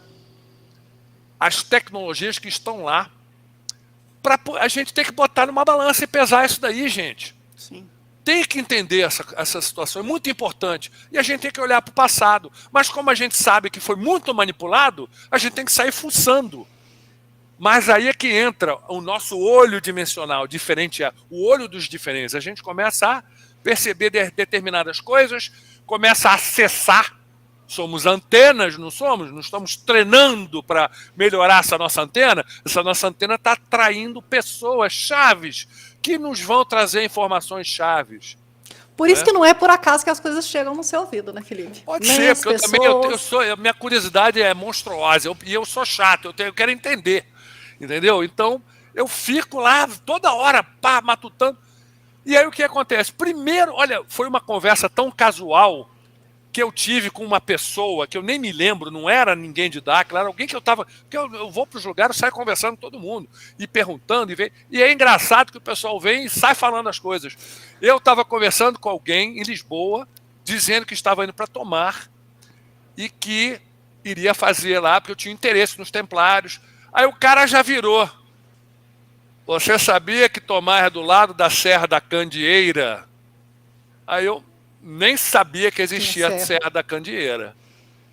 as tecnologias que estão lá. A gente tem que botar numa balança e pesar isso daí, gente. Sim. Tem que entender essa situação, é muito importante. E a gente tem que olhar para o passado. Mas como a gente sabe que foi muito manipulado, a gente tem que sair fuçando. Mas aí é que entra o nosso olho dimensional, diferente, o olho dos diferentes. A gente começa a perceber determinadas coisas, começa a acessar. Somos antenas, não somos? Não estamos treinando para melhorar essa nossa antena? Essa nossa antena está atraindo pessoas chaves que nos vão trazer informações chaves. Por isso que não é por acaso que as coisas chegam no seu ouvido, né, Felipe? Pode Nem ser, as porque minha curiosidade é monstruosa, e eu sou chato, eu quero entender, entendeu? Então, eu fico lá toda hora, matutando. E aí o que acontece? Primeiro, olha, foi uma conversa tão casual que eu tive com uma pessoa que eu nem me lembro, não era ninguém de Dáquila, era alguém que eu estava... Porque eu vou para os lugares e saio conversando com todo mundo, e perguntando, e é engraçado que o pessoal vem e sai falando as coisas. Eu estava conversando com alguém em Lisboa, dizendo que estava indo para Tomar, e que iria fazer lá, porque eu tinha interesse nos templários. Aí o cara já virou. Você sabia que Tomar é do lado da Serra da Candeeira? Aí eu nem sabia que existia a Serra da Candeeira.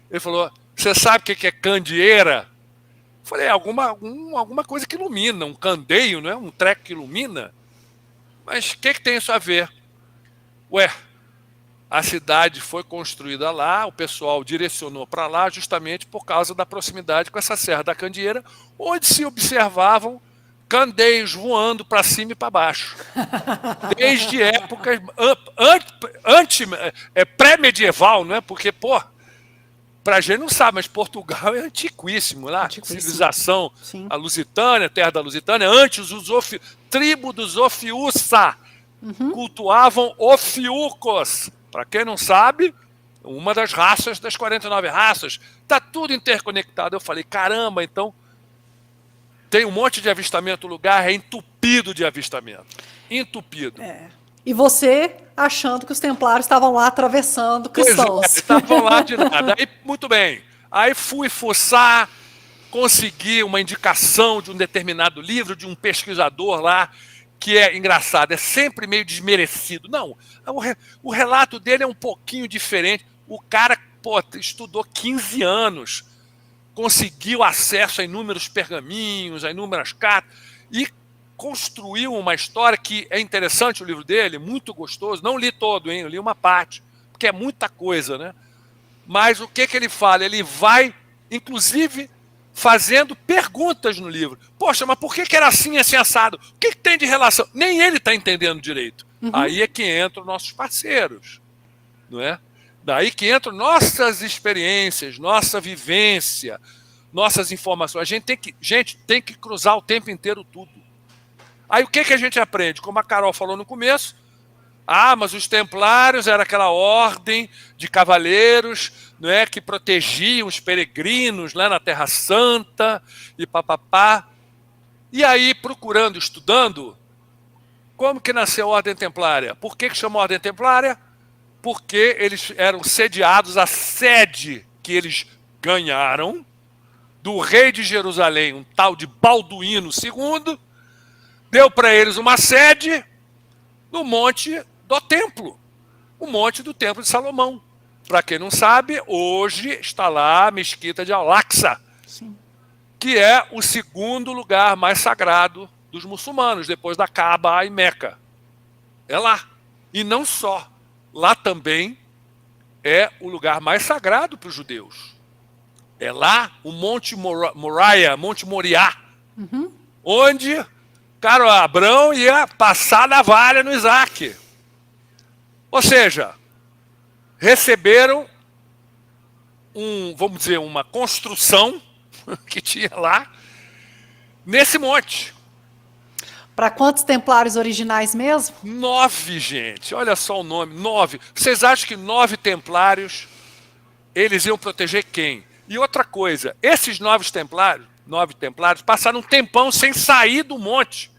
Ele falou, você sabe o que é candeeira? Eu falei, alguma coisa que ilumina, um candeio, não é? Um treco que ilumina. Mas o que tem isso a ver? Ué, a cidade foi construída lá, o pessoal direcionou para lá justamente por causa da proximidade com essa Serra da Candeeira, onde se observavam candeios voando para cima e para baixo. Desde épocas pré-medieval, não é? Porque, pô, pra gente não sabe, mas Portugal é antiquíssimo lá. Civilização, sim. A Lusitânia, terra da Lusitânia, antes tribo dos Ofiuça cultuavam Ofiucos. Para quem não sabe, uma das raças, das 49 raças, tá tudo interconectado. Eu falei, caramba, então tem um monte de avistamento, o lugar é entupido de avistamento. Entupido. É. E você achando que os templários estavam lá atravessando cristãos. Estavam lá de nada. Aí, muito bem. Aí fui fuçar, consegui uma indicação de um determinado livro, de um pesquisador lá, que é engraçado, é sempre meio desmerecido. Não, o relato dele é um pouquinho diferente. O cara, pô, estudou 15 anos, conseguiu acesso a inúmeros pergaminhos, a inúmeras cartas, e construiu uma história que é interessante, o livro dele, muito gostoso. Não li todo, hein? Eu li uma parte, porque é muita coisa, né? Mas o que ele fala? Ele vai, inclusive, fazendo perguntas no livro. Poxa, mas por que era assim, assim, assado? O que tem de relação? Nem ele está entendendo direito. Aí é que entram os nossos parceiros, não é? Daí que entram nossas experiências, nossa vivência, nossas informações. A gente tem que cruzar o tempo inteiro tudo. Aí o que a gente aprende? Como a Carol falou no começo, mas os templários era aquela ordem de cavaleiros, não é, que protegiam os peregrinos lá na Terra Santa e papapá. E aí, procurando, estudando, como que nasceu a Ordem Templária? Por que chamou a Ordem Templária? Porque eles eram sediados, a sede que eles ganharam do rei de Jerusalém, um tal de Balduíno II, deu para eles uma sede no Monte do Templo, o Monte do Templo de Salomão. Para quem não sabe, hoje está lá a Mesquita de Al-Aqsa, que é o segundo lugar mais sagrado dos muçulmanos, depois da Kaaba e Meca. É lá. E não só. Lá também é o lugar mais sagrado para os judeus. É lá o Monte Moriah, Monte Moriá, onde, cara, Abraão ia passar navalha no Isaac. Ou seja, receberam vamos dizer, uma construção que tinha lá nesse monte. Para quantos templários originais mesmo? 9, gente. Olha só o nome, 9. Vocês acham que 9 templários, eles iam proteger quem? E outra coisa, esses 9 templários, 9 templários, passaram um tempão sem sair do monte.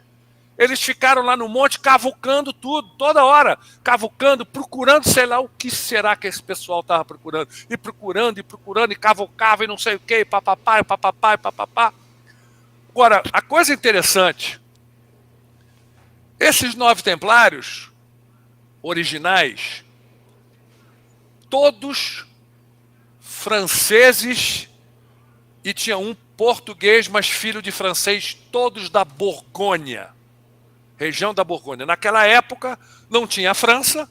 Eles ficaram lá no monte cavucando tudo, toda hora, cavucando, procurando, sei lá o que será que esse pessoal estava procurando. E procurando, e cavucava, e não sei o que, papapá, papapá, papapá. Agora, a coisa interessante, esses 9 templários originais, todos franceses, e tinha um português, mas filho de francês, todos da Borgonha, região da Borgonha. Naquela época não tinha a França,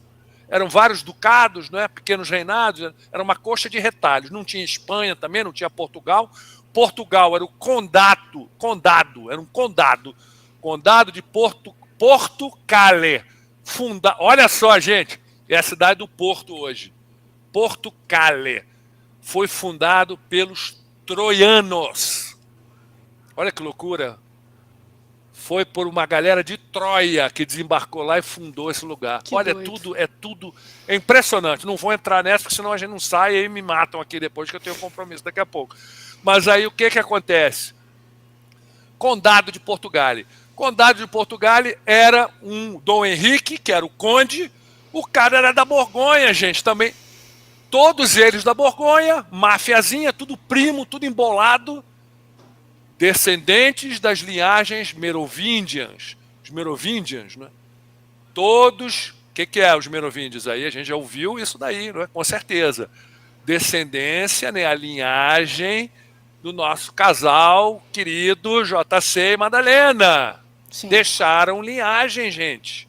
eram vários ducados, não é? Pequenos reinados, era uma coxa de retalhos. Não tinha Espanha também, não tinha Portugal. Portugal era o condado, era um condado de Portucale. Olha só, gente, é a cidade do Porto hoje. Portucale foi fundado pelos troianos. Olha que loucura. Foi por uma galera de Troia que desembarcou lá e fundou esse lugar. Que olha, doido. é impressionante. Não vou entrar nessa, porque senão a gente não sai e aí me matam aqui depois, que eu tenho compromisso daqui a pouco. Mas aí o que acontece? Condado de Portugal. Condado de Portugal era um Dom Henrique, que era o conde. O cara era da Borgonha, gente, também. Todos eles da Borgonha, mafiazinha, tudo primo, tudo embolado. Descendentes das linhagens merovingias. Os merovingians, né? Todos. O que é os merovingios aí? A gente já ouviu isso daí, não é? Com certeza. Descendência, né? A linhagem do nosso casal querido JC e Madalena. Sim. Deixaram linhagem, gente.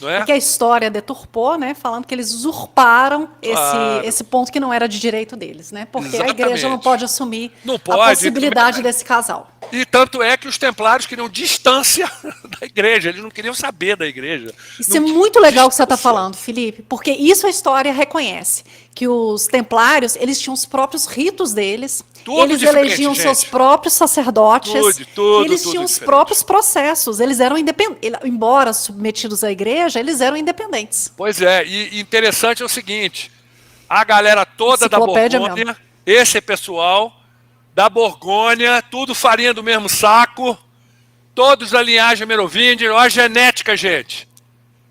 Não é? Porque a história deturpou, né? Falando que eles usurparam Claro. esse ponto que não era de direito deles, né? Porque Exatamente. a igreja não pode assumir Não a pode, possibilidade desse casal. E tanto é que os templários queriam distância da igreja, eles não queriam saber da igreja. Isso é muito legal que você está falando, Felipe, porque isso a história reconhece, que os templários, eles tinham os próprios ritos deles, Tudo eles diferente, elegiam gente. seus próprios sacerdotes, Tudo, eles tudo tinham os diferente. próprios processos, eles eram independentes, embora submetidos à igreja, eles eram independentes. Pois é, e interessante é o seguinte, a galera toda da Enciclopédia Borgonha, mesmo. esse pessoal da Borgonha, tudo farinha do mesmo saco, todos da linhagem merovingia. Olha a genética, gente.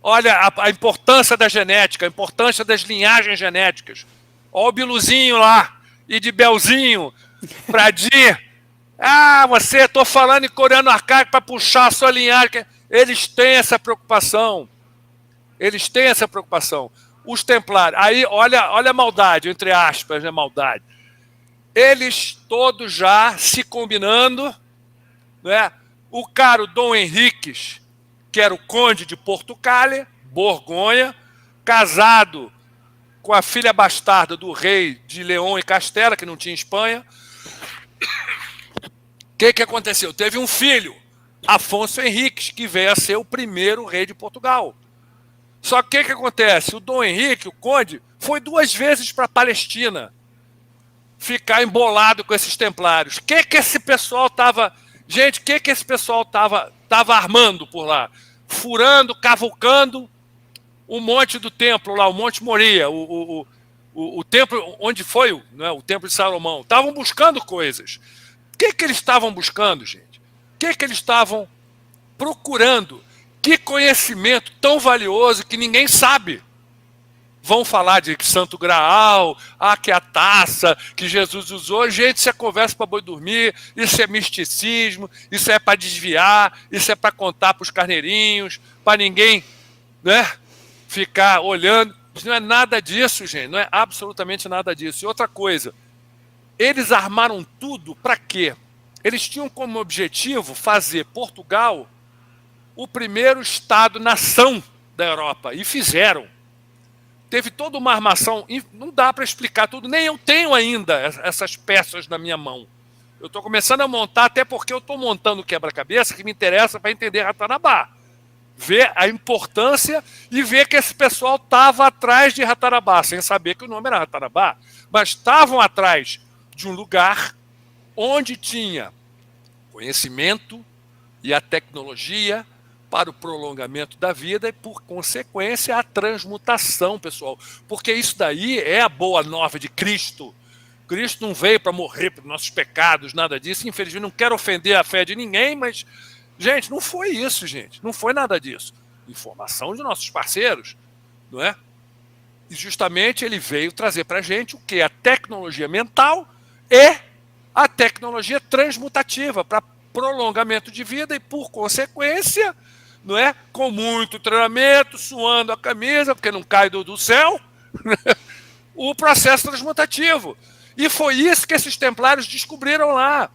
Olha a importância da genética, a importância das linhagens genéticas. Olha o Biluzinho lá, e de Belzinho, pra Di. Ah, tô falando em coreano arcaico para puxar a sua linhagem. Eles têm essa preocupação. Eles têm essa preocupação. Os templários, aí olha a maldade, entre aspas, né, maldade. Eles todos já se combinando, né? O cara, o Dom Henriques, que era o conde de Portugal, Borgonha, casado com a filha bastarda do rei de Leão e Castela, que não tinha Espanha. O que aconteceu? Teve um filho, Afonso Henriques, que veio a ser o primeiro rei de Portugal. Só que o que acontece? O Dom Henrique, o conde, foi 2 vezes para a Palestina ficar embolado com esses templários. O que esse pessoal estava... Gente, o que esse pessoal estava armando por lá? Furando, cavucando o monte do templo lá, o Monte Moria, o templo onde foi, né, o templo de Salomão. Estavam buscando coisas. O que eles estavam buscando, gente? O que eles estavam procurando? Que conhecimento tão valioso que ninguém sabe. Vão falar de Santo Graal, que é a taça que Jesus usou. Gente, isso é conversa para boi dormir, isso é misticismo, isso é para desviar, isso é para contar para os carneirinhos, para ninguém, né, ficar olhando. Não é nada disso, gente, não é absolutamente nada disso. E outra coisa, eles armaram tudo para quê? Eles tinham como objetivo fazer Portugal o primeiro Estado-nação da Europa, e fizeram. Teve toda uma armação, não dá para explicar tudo, nem eu tenho ainda essas peças na minha mão. Eu estou começando a montar, até porque eu estou montando o quebra-cabeça que me interessa para entender Ratanabá. Ver a importância e ver que esse pessoal estava atrás de Ratanabá, sem saber que o nome era Ratanabá, mas estavam atrás de um lugar onde tinha conhecimento e a tecnologia para o prolongamento da vida e, por consequência, a transmutação, pessoal. Porque isso daí é a boa nova de Cristo. Cristo não veio para morrer pelos nossos pecados, nada disso. Infelizmente, não quero ofender a fé de ninguém, mas, gente, não foi isso, gente. Não foi nada disso. Informação de nossos parceiros, não é? E justamente ele veio trazer para a gente o que? A tecnologia mental e a tecnologia transmutativa para prolongamento de vida e, por consequência, não é? Com muito treinamento, suando a camisa, porque não cai do céu, o processo transmutativo. E foi isso que esses templários descobriram lá.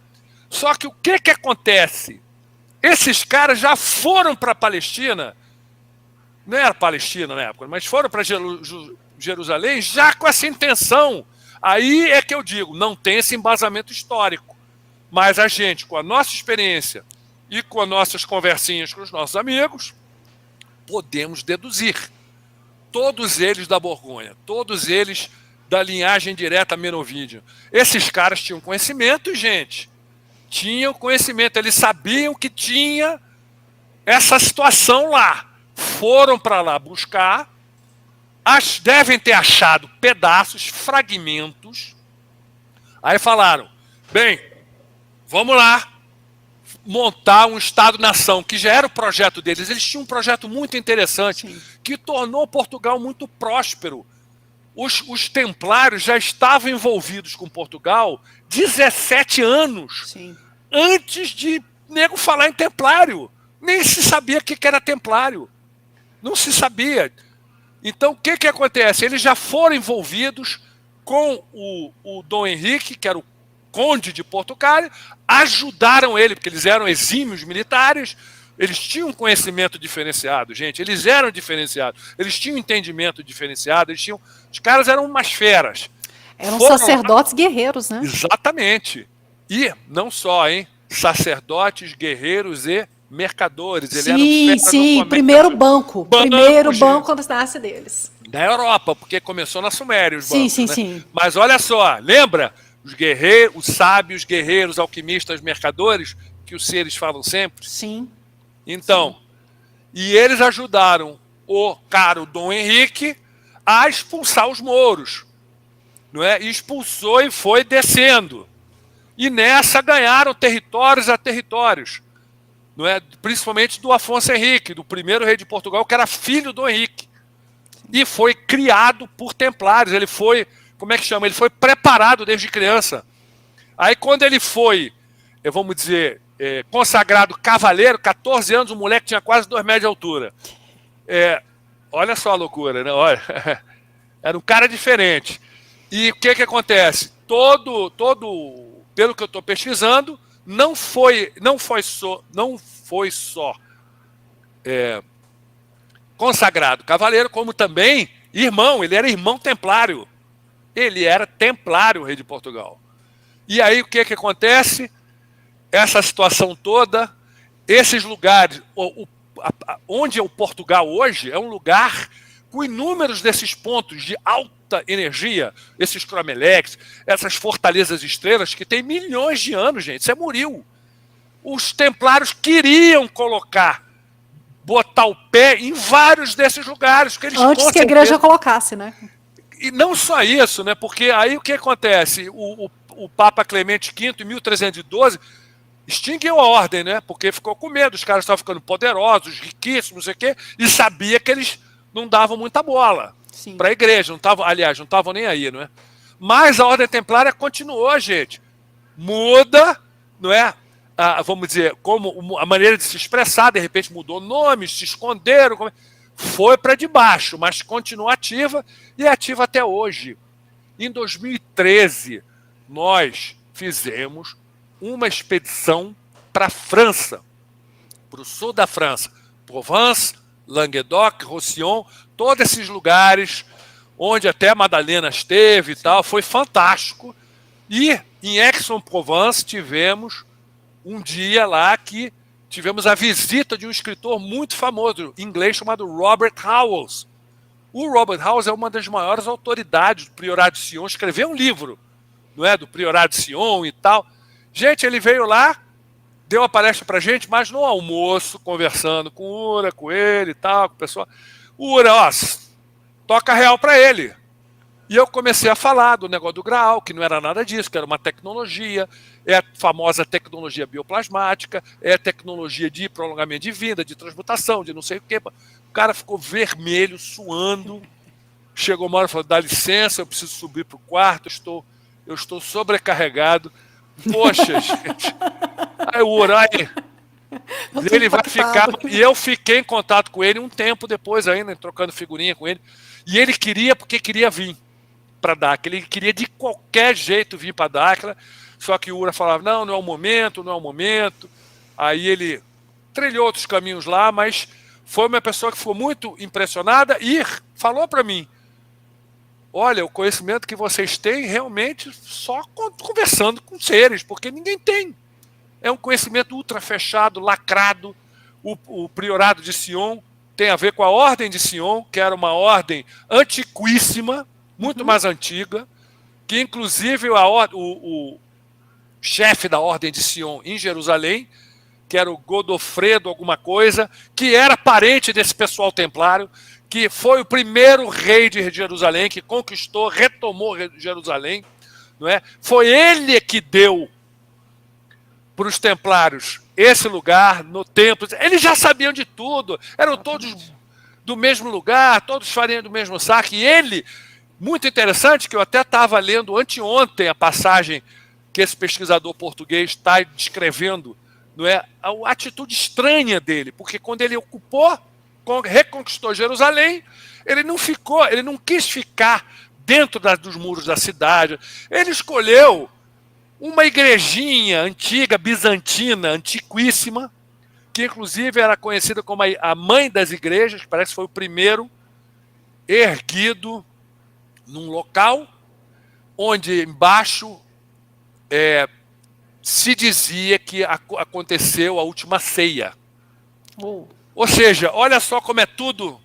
Só que o que acontece? Esses caras já foram para a Palestina, não era Palestina na época, mas foram para Jerusalém já com essa intenção. Aí é que eu digo, não tem esse embasamento histórico. Mas a gente, com a nossa experiência e com as nossas conversinhas com os nossos amigos, podemos deduzir. Todos eles da Borgonha, todos eles da linhagem direta merovíngea. Esses caras tinham conhecimento, gente. Tinham conhecimento, eles sabiam que tinha essa situação lá. Foram para lá buscar, devem ter achado pedaços, fragmentos. Aí falaram, bem, vamos lá montar um Estado-nação, que já era o projeto deles. Eles tinham um projeto muito interessante, sim, que tornou Portugal muito próspero. Os templários já estavam envolvidos com Portugal 17 anos, sim, antes de nego falar em templário. Nem se sabia o que era templário. Não se sabia. Então, o que acontece? Eles já foram envolvidos com o Dom Henrique, que era o conde de Portugal, ajudaram ele, porque eles eram exímios militares, eles tinham conhecimento diferenciado, gente, eles eram diferenciados, eles tinham entendimento diferenciado, os caras eram umas feras. Eram sacerdotes guerreiros, né? Exatamente. E não só, hein? Sacerdotes, guerreiros e mercadores. Sim, primeiro banco quando nasce deles. Da Europa, porque começou na Suméria os bancos, sim, né? Sim. Mas olha só, lembra? Os guerreiros, os sábios, guerreiros, alquimistas, mercadores, que os seres falam sempre? Sim. Então, sim, e eles ajudaram o caro Dom Henrique a expulsar os mouros, não é? E expulsou e foi descendo. E nessa ganharam territórios a territórios, não é? Principalmente do Afonso Henrique, do primeiro rei de Portugal, que era filho do Henrique. E foi criado por templários, ele foi, como é que chama? Ele foi preparado desde criança. Aí quando ele foi, vamos dizer, consagrado cavaleiro, 14 anos, o moleque tinha quase 2 metros de altura. Olha só a loucura, né? Olha, era um cara diferente. E o que acontece? Pelo que eu estou pesquisando, não foi só consagrado cavaleiro, como também irmão. Ele era irmão templário. Ele era templário, o rei de Portugal. E aí o que acontece? Essa situação toda, esses lugares, onde é o Portugal hoje, é um lugar com inúmeros desses pontos de alta energia, esses cromeleques, essas fortalezas estrelas que tem milhões de anos, gente. Isso é Muril. Os templários queriam botar o pé em vários desses lugares. Que eles, antes que a igreja colocasse, né? E não só isso, né? Porque aí o que acontece? O Papa Clemente V, em 1312, extinguiu a ordem, né? Porque ficou com medo, os caras estavam ficando poderosos, riquíssimos, não sei o quê, e sabia que eles não davam muita bola para a igreja, não estavam nem aí, não é? Mas a ordem templária continuou, gente. Muda, não é? Vamos dizer, como a maneira de se expressar, de repente mudou nomes, se esconderam, foi para debaixo, mas continua ativa e é ativa até hoje. Em 2013, nós fizemos uma expedição para a França, para o sul da França, Provence, Languedoc, Roussillon, todos esses lugares onde até a Madalena esteve e tal, foi fantástico. E em Aix-en-Provence tivemos um dia lá que tivemos a visita de um escritor muito famoso, inglês, chamado Robert Howells. O Robert Howells é uma das maiores autoridades do Priorato de Sion, escreveu um livro, não é, do Priorato de Sion e tal. Gente, ele veio lá, deu uma palestra pra gente, mas no almoço, conversando com o Ura, com ele e tal, com o pessoal. O Ura, ó, toca real pra ele. E eu comecei a falar do negócio do Graal, que não era nada disso, que era uma tecnologia, é a famosa tecnologia bioplasmática, é a tecnologia de prolongamento de vida, de transmutação, de não sei o quê. O cara ficou vermelho, suando. Chegou uma hora e falou, dá licença, eu preciso subir para o quarto, eu estou sobrecarregado. Poxa, gente. Aí o Urai, ele vai ficar... E eu fiquei em contato com ele um tempo depois ainda, trocando figurinha com ele. E ele queria, porque queria vir para Dáquila. Ele queria de qualquer jeito vir para Dáquila, só que o Ura falava, não, não é o momento, não é o momento. Aí ele trilhou outros caminhos lá, mas foi uma pessoa que ficou muito impressionada e falou para mim, olha, o conhecimento que vocês têm realmente só conversando com seres, porque ninguém tem. É um conhecimento ultra fechado, lacrado. O priorado de Sion tem a ver com a ordem de Sion, que era uma ordem antiquíssima, muito mais antiga, que inclusive o chefe da ordem de Sion em Jerusalém, que era o Godofredo alguma coisa, que era parente desse pessoal templário, que foi o primeiro rei de Jerusalém, que conquistou, retomou Jerusalém, não é? Foi ele que deu para os templários esse lugar no templo. Eles já sabiam de tudo, eram todos do mesmo lugar, todos fariam do mesmo saco, e ele, muito interessante, que eu até estava lendo anteontem a passagem que esse pesquisador português está descrevendo, não é? A atitude estranha dele, porque quando ele ocupou, reconquistou Jerusalém, ele não quis ficar dentro dos muros da cidade, ele escolheu uma igrejinha antiga, bizantina, antiquíssima, que inclusive era conhecida como a mãe das igrejas, que parece que foi o primeiro erguido num local onde embaixo se dizia que aconteceu a última ceia. Ou seja, olha só como é tudo.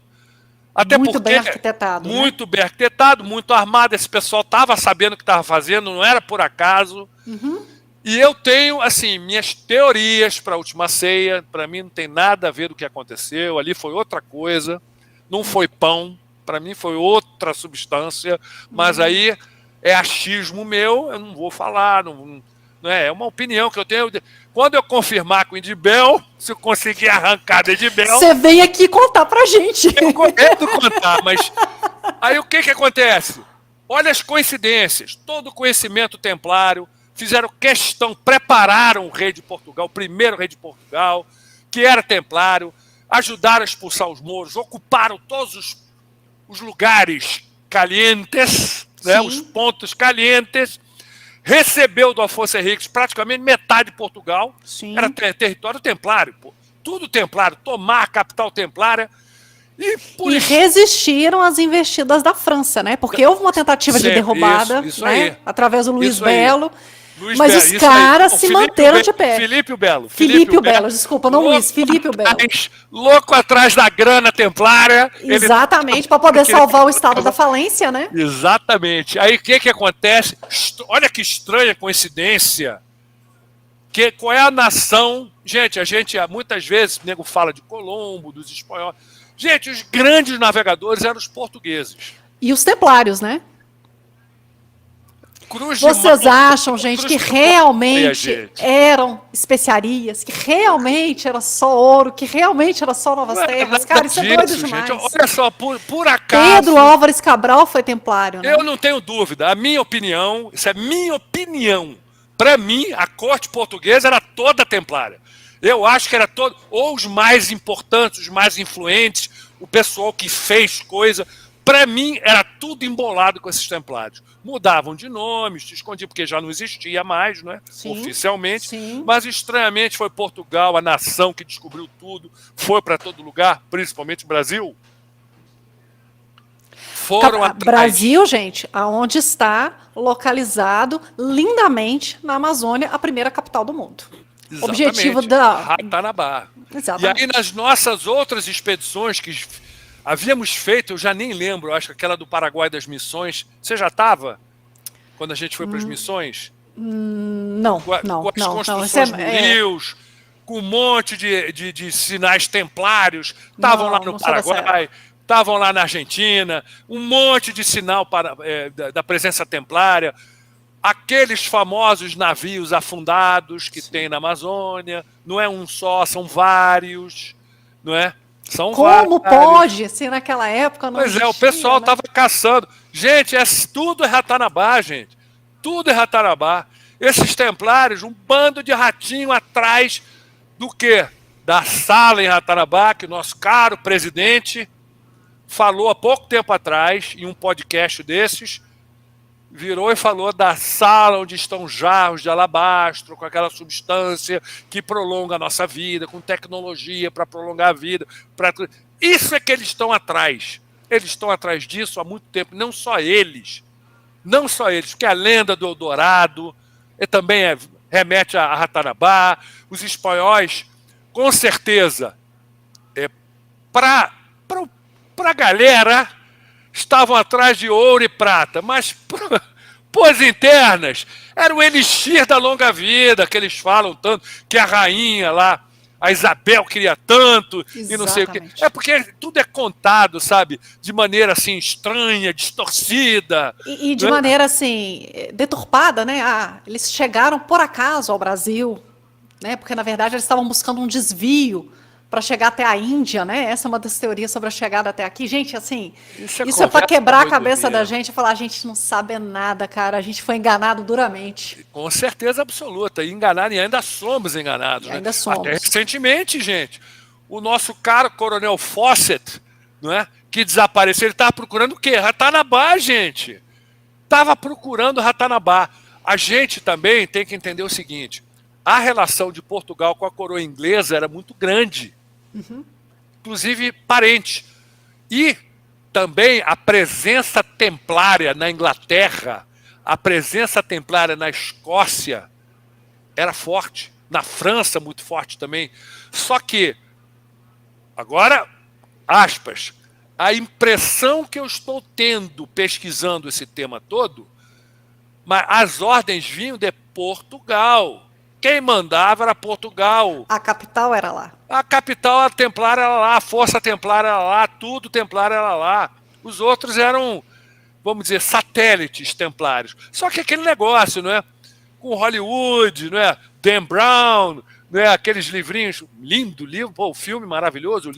Até muito bem arquitetado. Muito bem arquitetado, muito armado. Esse pessoal estava sabendo o que estava fazendo, não era por acaso. E eu tenho, assim, minhas teorias para a última ceia. Para mim não tem nada a ver do que aconteceu. Ali foi outra coisa. Não foi pão. Para mim foi outra substância. Mas aí é achismo meu. Eu não vou falar. Não é uma opinião que eu tenho. Quando eu confirmar com o Edibel, se eu conseguir arrancar do Edibel... Você vem aqui contar pra gente. Eu quero contar, mas... Aí o que acontece? Olha as coincidências. Todo o conhecimento templário, fizeram questão, prepararam o rei de Portugal, o primeiro rei de Portugal, que era templário, ajudaram a expulsar os mouros, ocuparam todos os lugares calientes, né, os pontos calientes, recebeu do Afonso Henriques praticamente metade de Portugal. Sim. Era território templário, pô. Tudo templário, tomar a capital templária. E resistiram às investidas da França, né? Porque houve uma tentativa de derrubada, isso né? aí. Através do Luís Isso Belo. Luiz Mas Belo, os caras se manteram de pé. Filipe o Belo. Filipe o Belo, desculpa, não Luís, Filipe o Belo. Louco atrás da grana templária. Exatamente, para poder salvar o estado da falência, né? Exatamente. Aí o que acontece? Olha que estranha coincidência. Qual é a nação... Gente, muitas vezes, o nego fala de Colombo, dos espanhóis. Gente, os grandes navegadores eram os portugueses. E os templários, né? Vocês acham, gente, que realmente eram especiarias, que realmente era só ouro, que realmente era só Novas Terras? Cara, isso é doido demais. Gente, olha só, por acaso... Pedro Álvares Cabral foi templário, né? Eu não tenho dúvida. A minha opinião, isso é minha opinião. Para mim, a corte portuguesa era toda templária. Eu acho que era todo... Ou os mais importantes, os mais influentes, o pessoal que fez coisa... Para mim, era tudo embolado com esses templários. Mudavam de nomes, se escondiam, porque já não existia mais, né? Oficialmente. Sim. Mas, estranhamente, foi Portugal, a nação que descobriu tudo, foi para todo lugar, principalmente o Brasil. Foram atrás. Brasil, gente, aonde está localizado lindamente na Amazônia, a primeira capital do mundo. Exatamente. Objetivo da... Ratanabá. Exatamente. E aí, nas nossas outras expedições que havíamos feito, eu já nem lembro, acho que aquela do Paraguai das Missões. Você já estava? Quando a gente foi para as missões? Não, com as construções não. com um monte de sinais templários. Estavam lá no Paraguai. estavam lá na Argentina, um monte de sinal da presença templária, aqueles famosos navios afundados que tem na Amazônia, não é um só, são vários, não é? São Como vários. pode, se naquela época não Pois existia, o pessoal né? estava caçando. Gente, tudo é Ratanabá, gente. Tudo é Ratanabá. Esses templários, um bando de ratinho atrás do quê? Da sala em Ratanabá, que o nosso caro presidente falou há pouco tempo atrás, em um podcast desses, virou e falou da sala onde estão jarros de alabastro, com aquela substância que prolonga a nossa vida, com tecnologia para prolongar a vida. Isso é que eles estão atrás. Eles estão atrás disso há muito tempo. Não só eles, porque a lenda do Eldorado também remete a Ratanabá. Os espanhóis, com certeza, para a galera, estavam atrás de ouro e prata, mas pôs internas, era o elixir da longa vida, que eles falam tanto, que a rainha lá, a Isabel queria tanto, e não sei o quê. É porque tudo é contado, sabe, de maneira assim estranha, distorcida. E de maneira assim, deturpada, né? Eles chegaram por acaso ao Brasil, né? Porque na verdade eles estavam buscando um desvio para chegar até a Índia, né? Essa é uma das teorias sobre a chegada até aqui. Gente, assim, isso é para quebrar a cabeça da gente e falar, a gente não sabe nada, cara, a gente foi enganado duramente. Com certeza absoluta, enganado, e ainda somos enganados. Ainda somos. Até recentemente, gente, o nosso caro Coronel Fawcett, não é? Que desapareceu, ele estava procurando o quê? Ratanabá, gente. Estava procurando Ratanabá. A gente também tem que entender o seguinte, a relação de Portugal com a coroa inglesa era muito grande. Inclusive parente. E também a presença templária na Inglaterra, a presença templária na Escócia era forte. Na França, muito forte também. Só que, agora, aspas, a impressão que eu estou tendo pesquisando esse tema todo, mas as ordens vinham de Portugal. Quem mandava era Portugal. A capital era lá. A capital a templária era lá, a força templária era lá, tudo templário era lá. Os outros eram, vamos dizer, satélites templários. Só que aquele negócio, não é? Com Hollywood, não é? Dan Brown, não é? Aqueles livrinhos, lindo livro, pô, o filme maravilhoso, o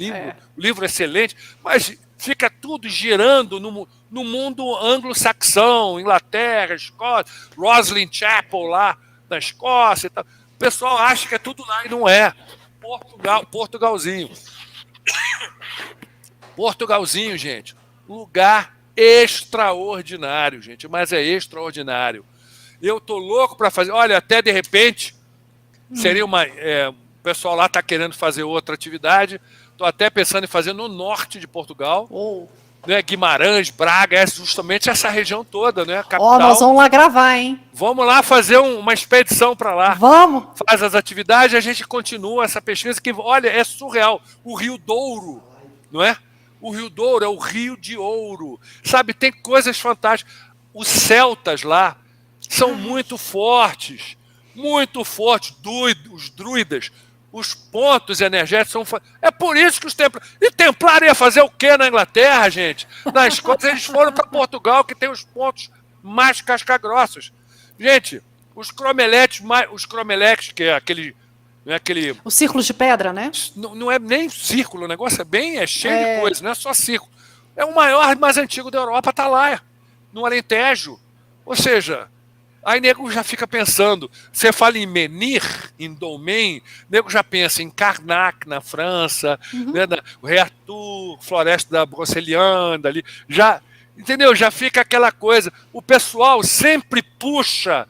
livro excelente, mas fica tudo girando no mundo anglo-saxão, Inglaterra, Escócia, Roslin Chapel lá na Escócia e tal. O pessoal acha que é tudo lá e não é. Portugalzinho. Portugalzinho, gente. Lugar extraordinário, gente. Mas é extraordinário. Eu tô louco para fazer. Olha, até de repente, seria uma. O pessoal lá está querendo fazer outra atividade. Estou até pensando em fazer no norte de Portugal. Né, Guimarães, Braga, é justamente essa região toda, né? Ó, nós vamos lá gravar, hein? Vamos lá fazer uma expedição para lá. Vamos! Faz as atividades, a gente continua essa pesquisa que, olha, é surreal. O Rio Douro, não é? O Rio Douro é o Rio de Ouro. Sabe, tem coisas fantásticas. Os celtas lá são muito fortes, os druidas. Os pontos energéticos são... É por isso que os templários... E templário ia fazer o quê na Inglaterra, gente? Na Escócia, eles foram para Portugal, que tem os pontos mais casca-grossos. Gente, os cromeletes, que é aquele... Não é aquele... Os círculos de pedra, né? Não é nem círculo, o negócio é cheio de coisa, não é só círculo. É o maior e mais antigo da Europa, está lá, no Alentejo. Ou seja... Aí nego já fica pensando, você fala em Menhir, em Domain, nego já pensa em Carnac, na França, né, o Rei Arthur, Floresta da Broceliande, ali, já, entendeu? Já fica aquela coisa, o pessoal sempre puxa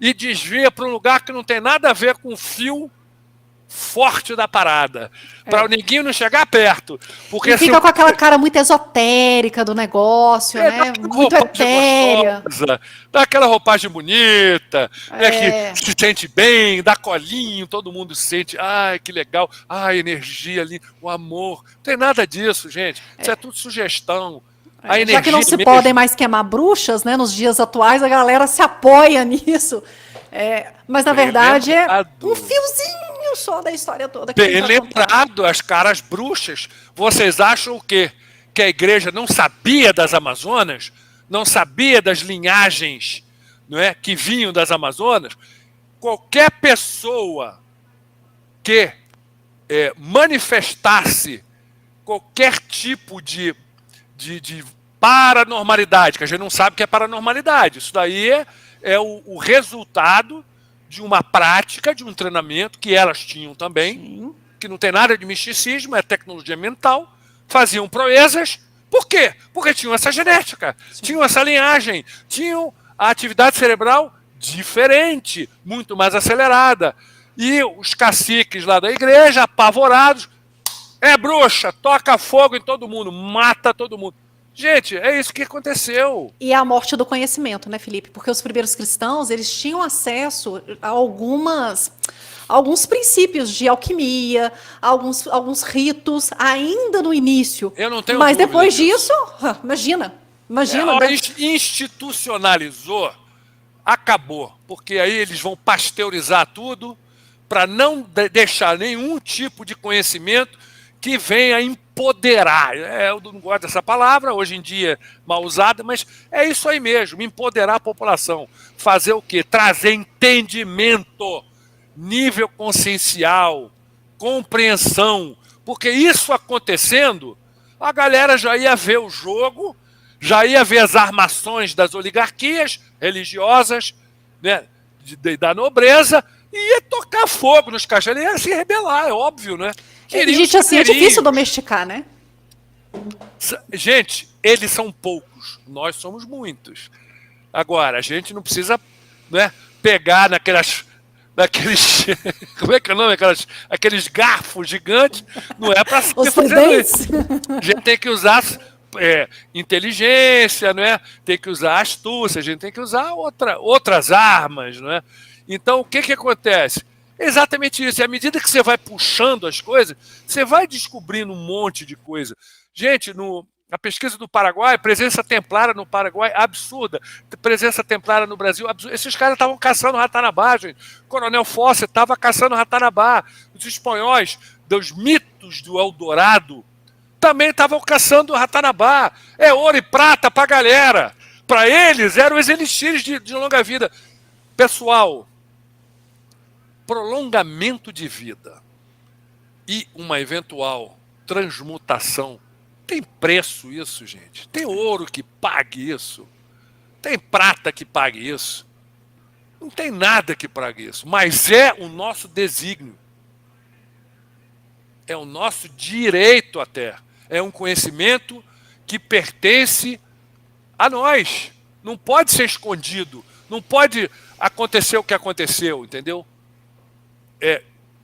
e desvia para um lugar que não tem nada a ver com o fio forte da parada, para o ninguém não chegar perto. Porque e fica com aquela cara muito esotérica do negócio, né? Muito etérea. Dá aquela roupagem bonita, né, que se sente bem, dá colinho, todo mundo sente, ai, que legal, ai, energia ali, o amor. Não tem nada disso, gente. Isso é tudo sugestão. Já que não se podem mais queimar bruxas, né? Nos dias atuais, a galera se apoia nisso. Mas, na verdade, é um fiozinho só da história toda. Bem lembrado, as caras bruxas, vocês acham o quê? porque a igreja não sabia das Amazonas, não sabia das linhagens, não é, que vinham das Amazonas. Qualquer pessoa que manifestasse qualquer tipo de paranormalidade, que a gente não sabe o que é paranormalidade, isso daí é o resultado de uma prática, de um treinamento que elas tinham também, Sim. que não tem nada de misticismo, é tecnologia mental, faziam proezas. Por quê? Porque tinham essa genética, tinham essa linhagem, tinham a atividade cerebral diferente, muito mais acelerada. E os caciques lá da igreja, apavorados, é bruxa, toca fogo em todo mundo, mata todo mundo. Gente, é isso que aconteceu. E a morte do conhecimento, né, Felipe? Porque os primeiros cristãos, eles tinham acesso a alguns princípios de alquimia, alguns ritos, ainda no início. Eu não tenho Mas dúvida depois disso. disso, imagina, Ela institucionalizou, acabou. Porque aí eles vão pasteurizar tudo para não deixar nenhum tipo de conhecimento que venha empoderar. Eu não gosto dessa palavra, hoje em dia mal usada, mas é isso aí mesmo, empoderar a população. Fazer o quê? Trazer entendimento, nível consciencial, compreensão. Porque isso acontecendo, a galera já ia ver o jogo, já ia ver as armações das oligarquias religiosas, né, da nobreza, e ia tocar fogo nos caixas, ia se rebelar, é óbvio, né? Gente, assim, é difícil domesticar, né? Gente, eles são poucos, nós somos muitos. Agora, a gente não precisa, né, pegar naqueles como é que é o nome? Aqueles garfos gigantes, não é para Os fazer dentes. isso. A gente tem que usar inteligência, não é? Tem que usar astúcia, a gente tem que usar outras armas, não é? Então, o que acontece? Exatamente isso. E à medida que você vai puxando as coisas, você vai descobrindo um monte de coisa. Gente, na pesquisa do Paraguai, presença templária no Paraguai, absurda. Presença templária no Brasil, absurda. Esses caras estavam caçando ratanabá, gente. O Coronel Fosse estava caçando ratanabá. Os espanhóis, dos mitos do Eldorado, também estavam caçando ratanabá. É ouro e prata para a galera. Para eles, eram os elixires de longa vida. Pessoal, prolongamento de vida e uma eventual transmutação, tem preço isso, gente? Tem ouro que pague isso? Tem prata que pague isso? Não tem nada que pague isso, mas é o nosso desígnio. É o nosso direito até. É um conhecimento que pertence a nós. Não pode ser escondido. Não pode acontecer o que aconteceu, entendeu?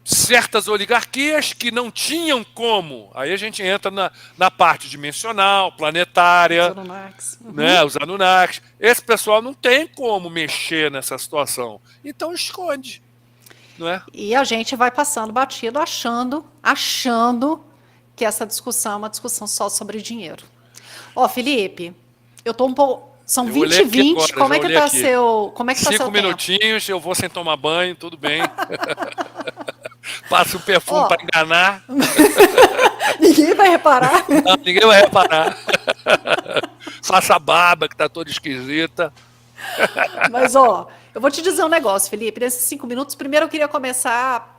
Certas oligarquias que não tinham como. Aí a gente entra na parte dimensional, planetária, Os Anunnakis. né, os Anunnakis. Esse pessoal não tem como mexer nessa situação. Então esconde. Não é? E a gente vai passando batido, achando que essa discussão é uma discussão só sobre dinheiro. Ó, Felipe, eu tô um pouco... São Eu 20 olhei e aqui 20, agora, como é já que olhei tá aqui. seu... Como é que tá seu 5 tempo? minutinhos, eu vou sem tomar banho, tudo bem. Passo o perfume Ó. para enganar. Ninguém vai reparar. Não, ninguém vai reparar. Faça a barba, que tá toda esquisita. Mas, ó, eu vou te dizer um negócio, Felipe. Nesses 5 minutos, primeiro eu queria começar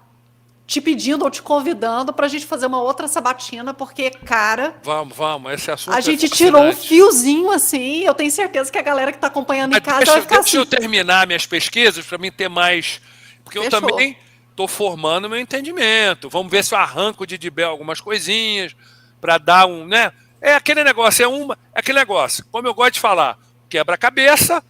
te pedindo ou te convidando pra gente fazer uma outra sabatina, porque, cara, Vamos, esse assunto a é gente tirou um fascinante. fiozinho assim. Eu tenho certeza que a galera que tá acompanhando em Mas casa vai ficar deixa eu assim. terminar minhas pesquisas para mim ter mais. Porque eu Fechou. também estou formando meu entendimento. Vamos ver se eu arranco de Dibel algumas coisinhas para dar um, né? É aquele negócio, é aquele negócio. Como eu gosto de falar, quebra-cabeça,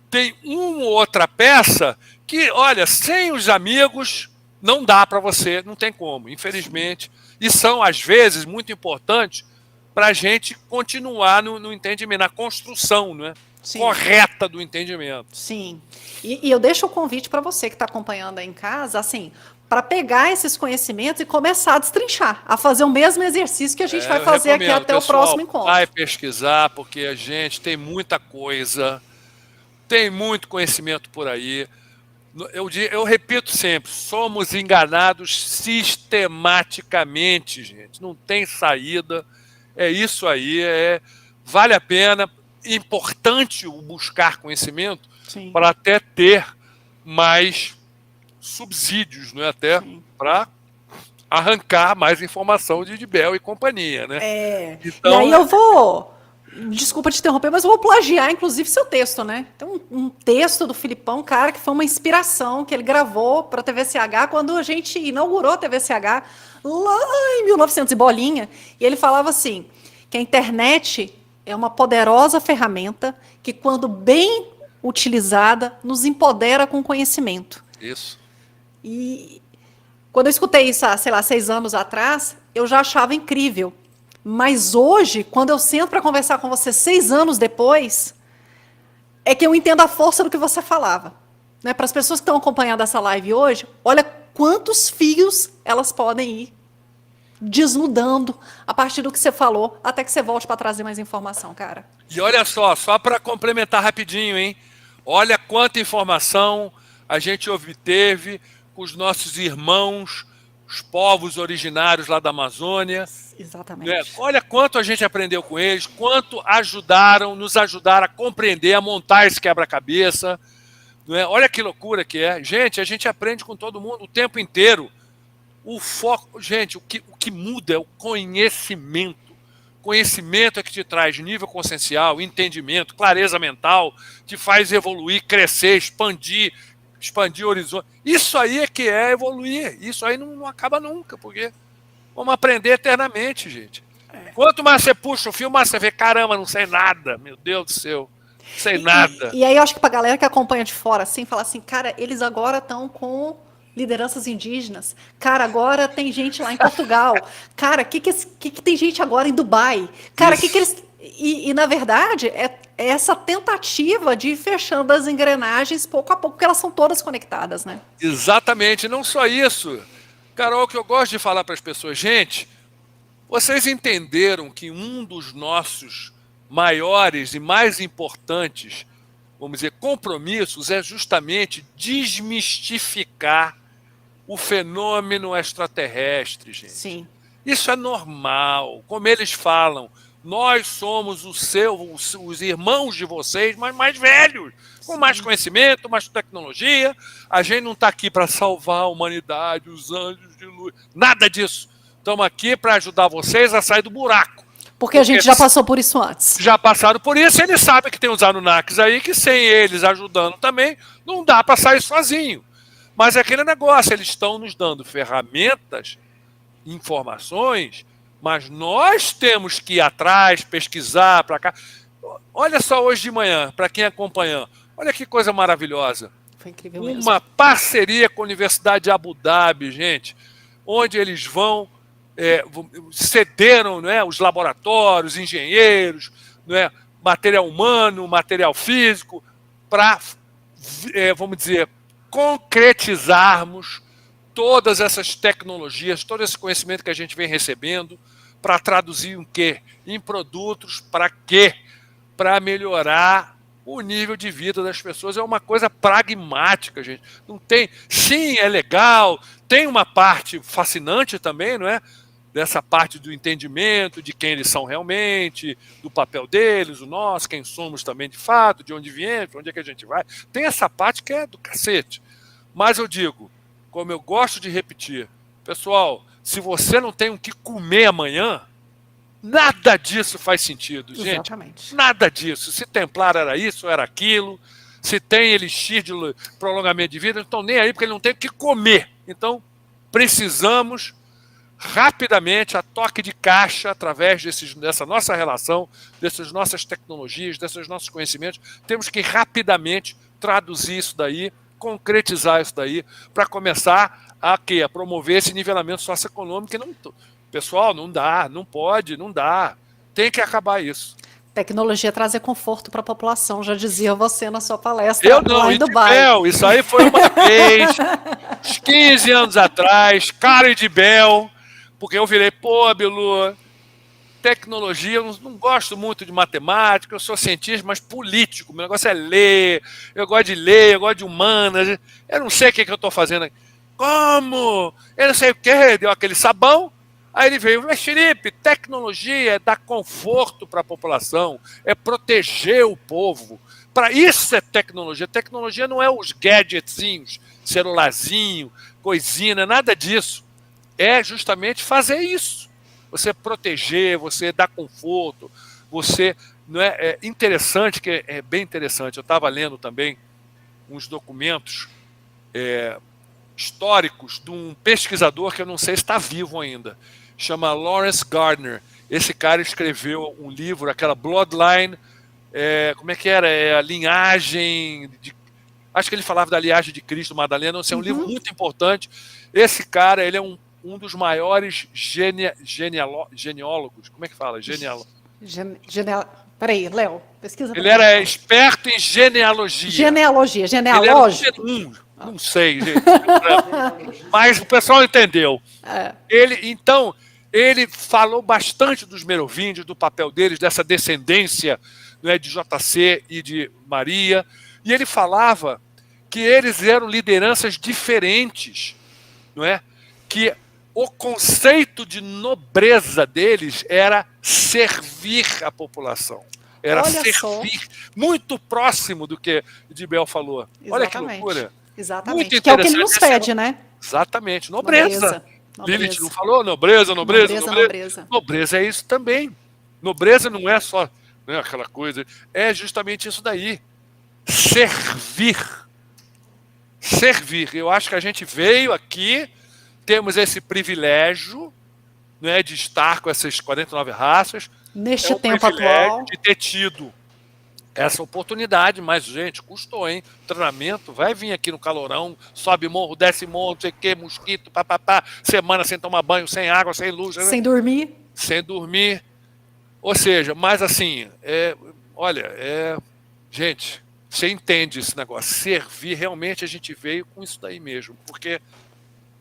tem uma ou outra peça que, olha, sem os amigos não dá para você, não tem como, infelizmente. E são, às vezes, muito importantes para a gente continuar no entendimento, na construção, né? Sim. Correta do entendimento. Sim. E eu deixo o convite para você que está acompanhando aí em casa, assim, para pegar esses conhecimentos e começar a destrinchar, a fazer o mesmo exercício que a gente vai Eu fazer aqui recomendo, até o pessoal, próximo encontro. vai pesquisar, porque a gente tem muita coisa, tem muito conhecimento por aí. Eu repito sempre, somos enganados sistematicamente, gente. Não tem saída. É isso aí, vale a pena, importante o buscar conhecimento Sim, para até ter mais subsídios, né? Até sim. para arrancar mais informação de Bell e companhia, né? E aí Então, eu vou. Desculpa te interromper, mas eu vou plagiar, inclusive, seu texto, né? Tem um texto do Filipão, cara, que foi uma inspiração que ele gravou para a TVCH quando a gente inaugurou a TVCH lá em 1900 e bolinha. E ele falava assim, que a internet é uma poderosa ferramenta que, quando bem utilizada, nos empodera com conhecimento. isso. E quando eu escutei isso há, sei lá, 6 anos atrás, eu já achava incrível. Mas hoje, quando eu sento para conversar com você 6 anos depois, é que eu entendo a força do que você falava. Né? Para as pessoas que estão acompanhando essa live hoje, olha quantos fios elas podem ir desnudando a partir do que você falou, até que você volte para trazer mais informação, cara. E olha só para complementar rapidinho, hein? Olha quanta informação a gente obteve com os nossos irmãos, os povos originários lá da Amazônia. Exatamente. Né? Olha quanto a gente aprendeu com eles, quanto nos ajudaram a compreender, a montar esse quebra-cabeça. Né? Olha que loucura que é. Gente, a gente aprende com todo mundo o tempo inteiro. O foco, gente, o que muda é o conhecimento. Conhecimento é que te traz nível consciencial, entendimento, clareza mental, te faz evoluir, crescer, expandir o horizonte. Isso aí é que é evoluir. Isso aí não acaba nunca, porque vamos aprender eternamente, gente. Quanto mais você puxa o fio, mais você vê, caramba, não sei nada, meu Deus do céu, não sei nada. E aí eu acho que pra galera que acompanha de fora, assim, fala assim, cara, eles agora estão com lideranças indígenas. Cara, agora tem gente lá em Portugal. Cara, que tem gente agora em Dubai? Cara, que eles... E, na verdade, é essa tentativa de ir fechando as engrenagens pouco a pouco, porque elas são todas conectadas, né? Exatamente, não só isso. Carol, que eu gosto de falar para as pessoas, gente, vocês entenderam que um dos nossos maiores e mais importantes, vamos dizer, compromissos é justamente desmistificar o fenômeno extraterrestre, gente. Sim. Isso é normal. Como eles falam, nós somos os irmãos de vocês, mas mais velhos, com mais conhecimento, mais tecnologia. A gente não está aqui para salvar a humanidade, os anjos de luz, nada disso. Estamos aqui para ajudar vocês a sair do buraco. Porque a gente já passou por isso antes. Já passaram por isso, eles sabem que tem os Anunnakis aí, que sem eles ajudando também, não dá para sair sozinho. Mas é aquele negócio, eles estão nos dando ferramentas, informações, mas nós temos que ir atrás, pesquisar para cá. Olha só hoje de manhã, para quem acompanha, olha que coisa maravilhosa. Foi incrível mesmo. Uma parceria com a Universidade de Abu Dhabi, gente, onde eles cederam, né, os laboratórios, engenheiros, né, material humano, material físico, para, vamos dizer, concretizarmos todas essas tecnologias, todo esse conhecimento que a gente vem recebendo, para traduzir em quê? Em produtos, para quê? Para melhorar o nível de vida das pessoas. É uma coisa pragmática, gente. Não tem. Sim, é legal, tem uma parte fascinante também, não é? Dessa parte do entendimento de quem eles são realmente, do papel deles, o nosso, quem somos também de fato, de onde viemos, para onde é que a gente vai. Tem essa parte que é do cacete. Mas eu digo, como eu gosto de repetir, pessoal, se você não tem o que comer amanhã, nada disso faz sentido, gente. Exatamente. Nada disso. Se Templar era isso, era aquilo, se tem elixir de prolongamento de vida, não estão nem aí porque ele não tem o que comer. Então, precisamos rapidamente, a toque de caixa, através dessa nossa relação, dessas nossas tecnologias, desses nossos conhecimentos, temos que rapidamente traduzir isso daí, concretizar isso daí, para começar a promover esse nivelamento socioeconômico. Pessoal, não dá, não pode, não dá. Tem que acabar isso. Tecnologia trazer conforto para a população, já dizia você na sua palestra. Eu não, Idibel, isso aí foi uma vez, uns 15 anos atrás, cara Idibel, porque eu virei, pô, Bilu, tecnologia, eu não gosto muito de matemática, eu sou cientista, mas político, meu negócio é ler, eu gosto de humanas, eu não sei o que eu estou fazendo aqui. Como? Eu não sei o que, deu aquele sabão, Aí ele veio, mas Felipe, tecnologia é dar conforto para a população, é proteger o povo. Para isso é tecnologia. Tecnologia não é os gadgetzinhos, celularzinho, coisinha, não é nada disso. É justamente fazer isso. Você proteger, você dar conforto, você... Não é interessante, que é bem interessante. Eu estava lendo também uns documentos históricos de um pesquisador que eu não sei se está vivo ainda. Chama Lawrence Gardner. Esse cara escreveu um livro, aquela Bloodline, como é que era? A linhagem... acho que ele falava da linhagem de Cristo, Madalena. Não sei, é um livro muito importante. Esse cara, ele é um dos maiores genealogos. Como é que fala? Peraí, Léo, pesquisa. Ele era esperto em genealogia. Genealógico. Ele era não sei, gente. Mas o pessoal entendeu. Então, ele falou bastante dos merovíndios, do papel deles, dessa descendência, né, de JC e de Maria. E ele falava que eles eram lideranças diferentes, não é? Que o conceito de nobreza deles era servir a população. Era servir, muito próximo do que Edibel falou. Exatamente. Olha que loucura. Exatamente. Muito que é o que ele nos pede, né? Exatamente. Nobreza. Nobreza. Lilith não falou? Nobreza. Nobreza. Nobreza é isso também. Nobreza não é só, né, aquela coisa. É justamente isso daí. Servir. Servir. Eu acho que a gente veio aqui, temos esse privilégio, né, de estar com essas 49 raças. Neste tempo atual. De ter tido essa oportunidade, mas, gente, custou, hein? Treinamento, vai vir aqui no calorão, sobe morro, desce morro, não sei o que, mosquito, papapá, semana sem tomar banho, sem água, sem luz. Né? Sem dormir. Sem dormir. Ou seja, mas assim, gente, você entende esse negócio. Servir, realmente a gente veio com isso daí mesmo, porque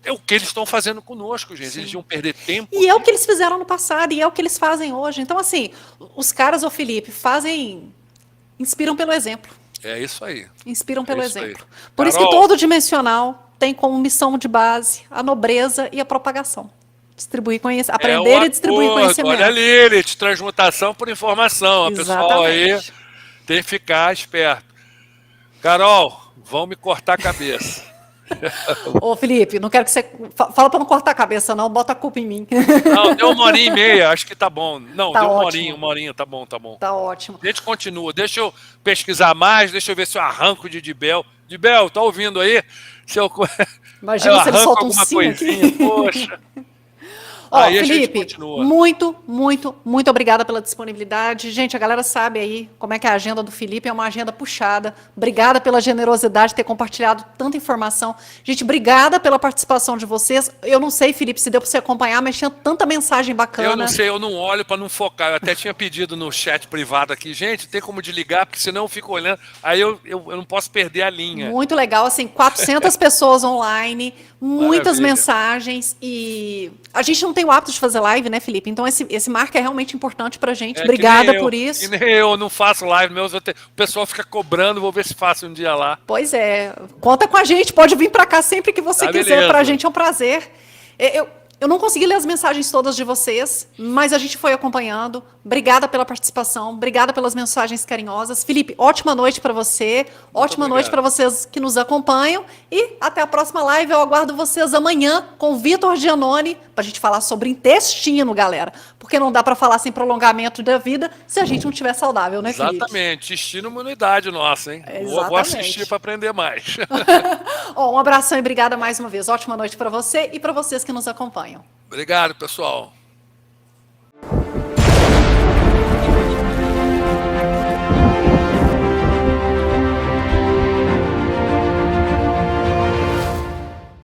é o que eles estão fazendo conosco, gente. Sim. Eles iam perder tempo. E é o que eles fizeram no passado, e é o que eles fazem hoje. Então, assim, os caras, ô Felipe, inspiram pelo exemplo. É isso aí. Inspiram pelo exemplo. Por isso que todo dimensional tem como missão de base a nobreza e a propagação. Distribuir conhecimento, aprender e distribuir conhecimento. Olha ali, Lilith, transmutação por informação. A pessoal aí tem que ficar esperto. Carol, vão me cortar a cabeça. Ô, Felipe, não quero que você... Fala para não cortar a cabeça, não. Bota a culpa em mim. Não, deu 1h30, acho que tá bom. Não, tá deu ótimo. uma horinha, tá bom. Tá ótimo. A gente continua. Deixa eu pesquisar mais, deixa eu ver se eu arranco de Dibel. Dibel, tá ouvindo aí? Imagina se ele solta um sim aqui. Poxa. Ó, Felipe, muito obrigada pela disponibilidade. Gente, a galera sabe aí como é que é a agenda do Felipe, é uma agenda puxada. Obrigada pela generosidade de ter compartilhado tanta informação. Gente, obrigada pela participação de vocês. Eu não sei, Felipe, se deu para você acompanhar, mas tinha tanta mensagem bacana. Eu não sei, eu não olho para não focar. Eu até tinha pedido no chat privado aqui, gente, tem como desligar, porque senão eu fico olhando, aí eu não posso perder a linha. Muito legal, assim, 400 pessoas online, muitas mensagens, e a gente não tem o hábito de fazer live, né, Felipe? Então esse marco é realmente importante pra gente. Obrigada por isso. E nem eu não faço live, o pessoal fica cobrando, vou ver se faço um dia lá. Pois é, conta com a gente, pode vir pra cá sempre que você quiser, beleza. Pra gente é um prazer. Eu não consegui ler as mensagens todas de vocês, mas a gente foi acompanhando. Obrigada pela participação, obrigada pelas mensagens carinhosas. Felipe, ótima noite para você, ótima noite para vocês que nos acompanham. E até a próxima live, eu aguardo vocês amanhã com o Vitor Giannone, para a gente falar sobre intestino, galera. Porque não dá para falar sem prolongamento da vida se a gente não estiver saudável, né, Felipe? Exatamente, intestino é imunidade nossa, hein? Vou assistir para aprender mais. Um abração e obrigada mais uma vez. Ótima noite para você e para vocês que nos acompanham. Obrigado, pessoal.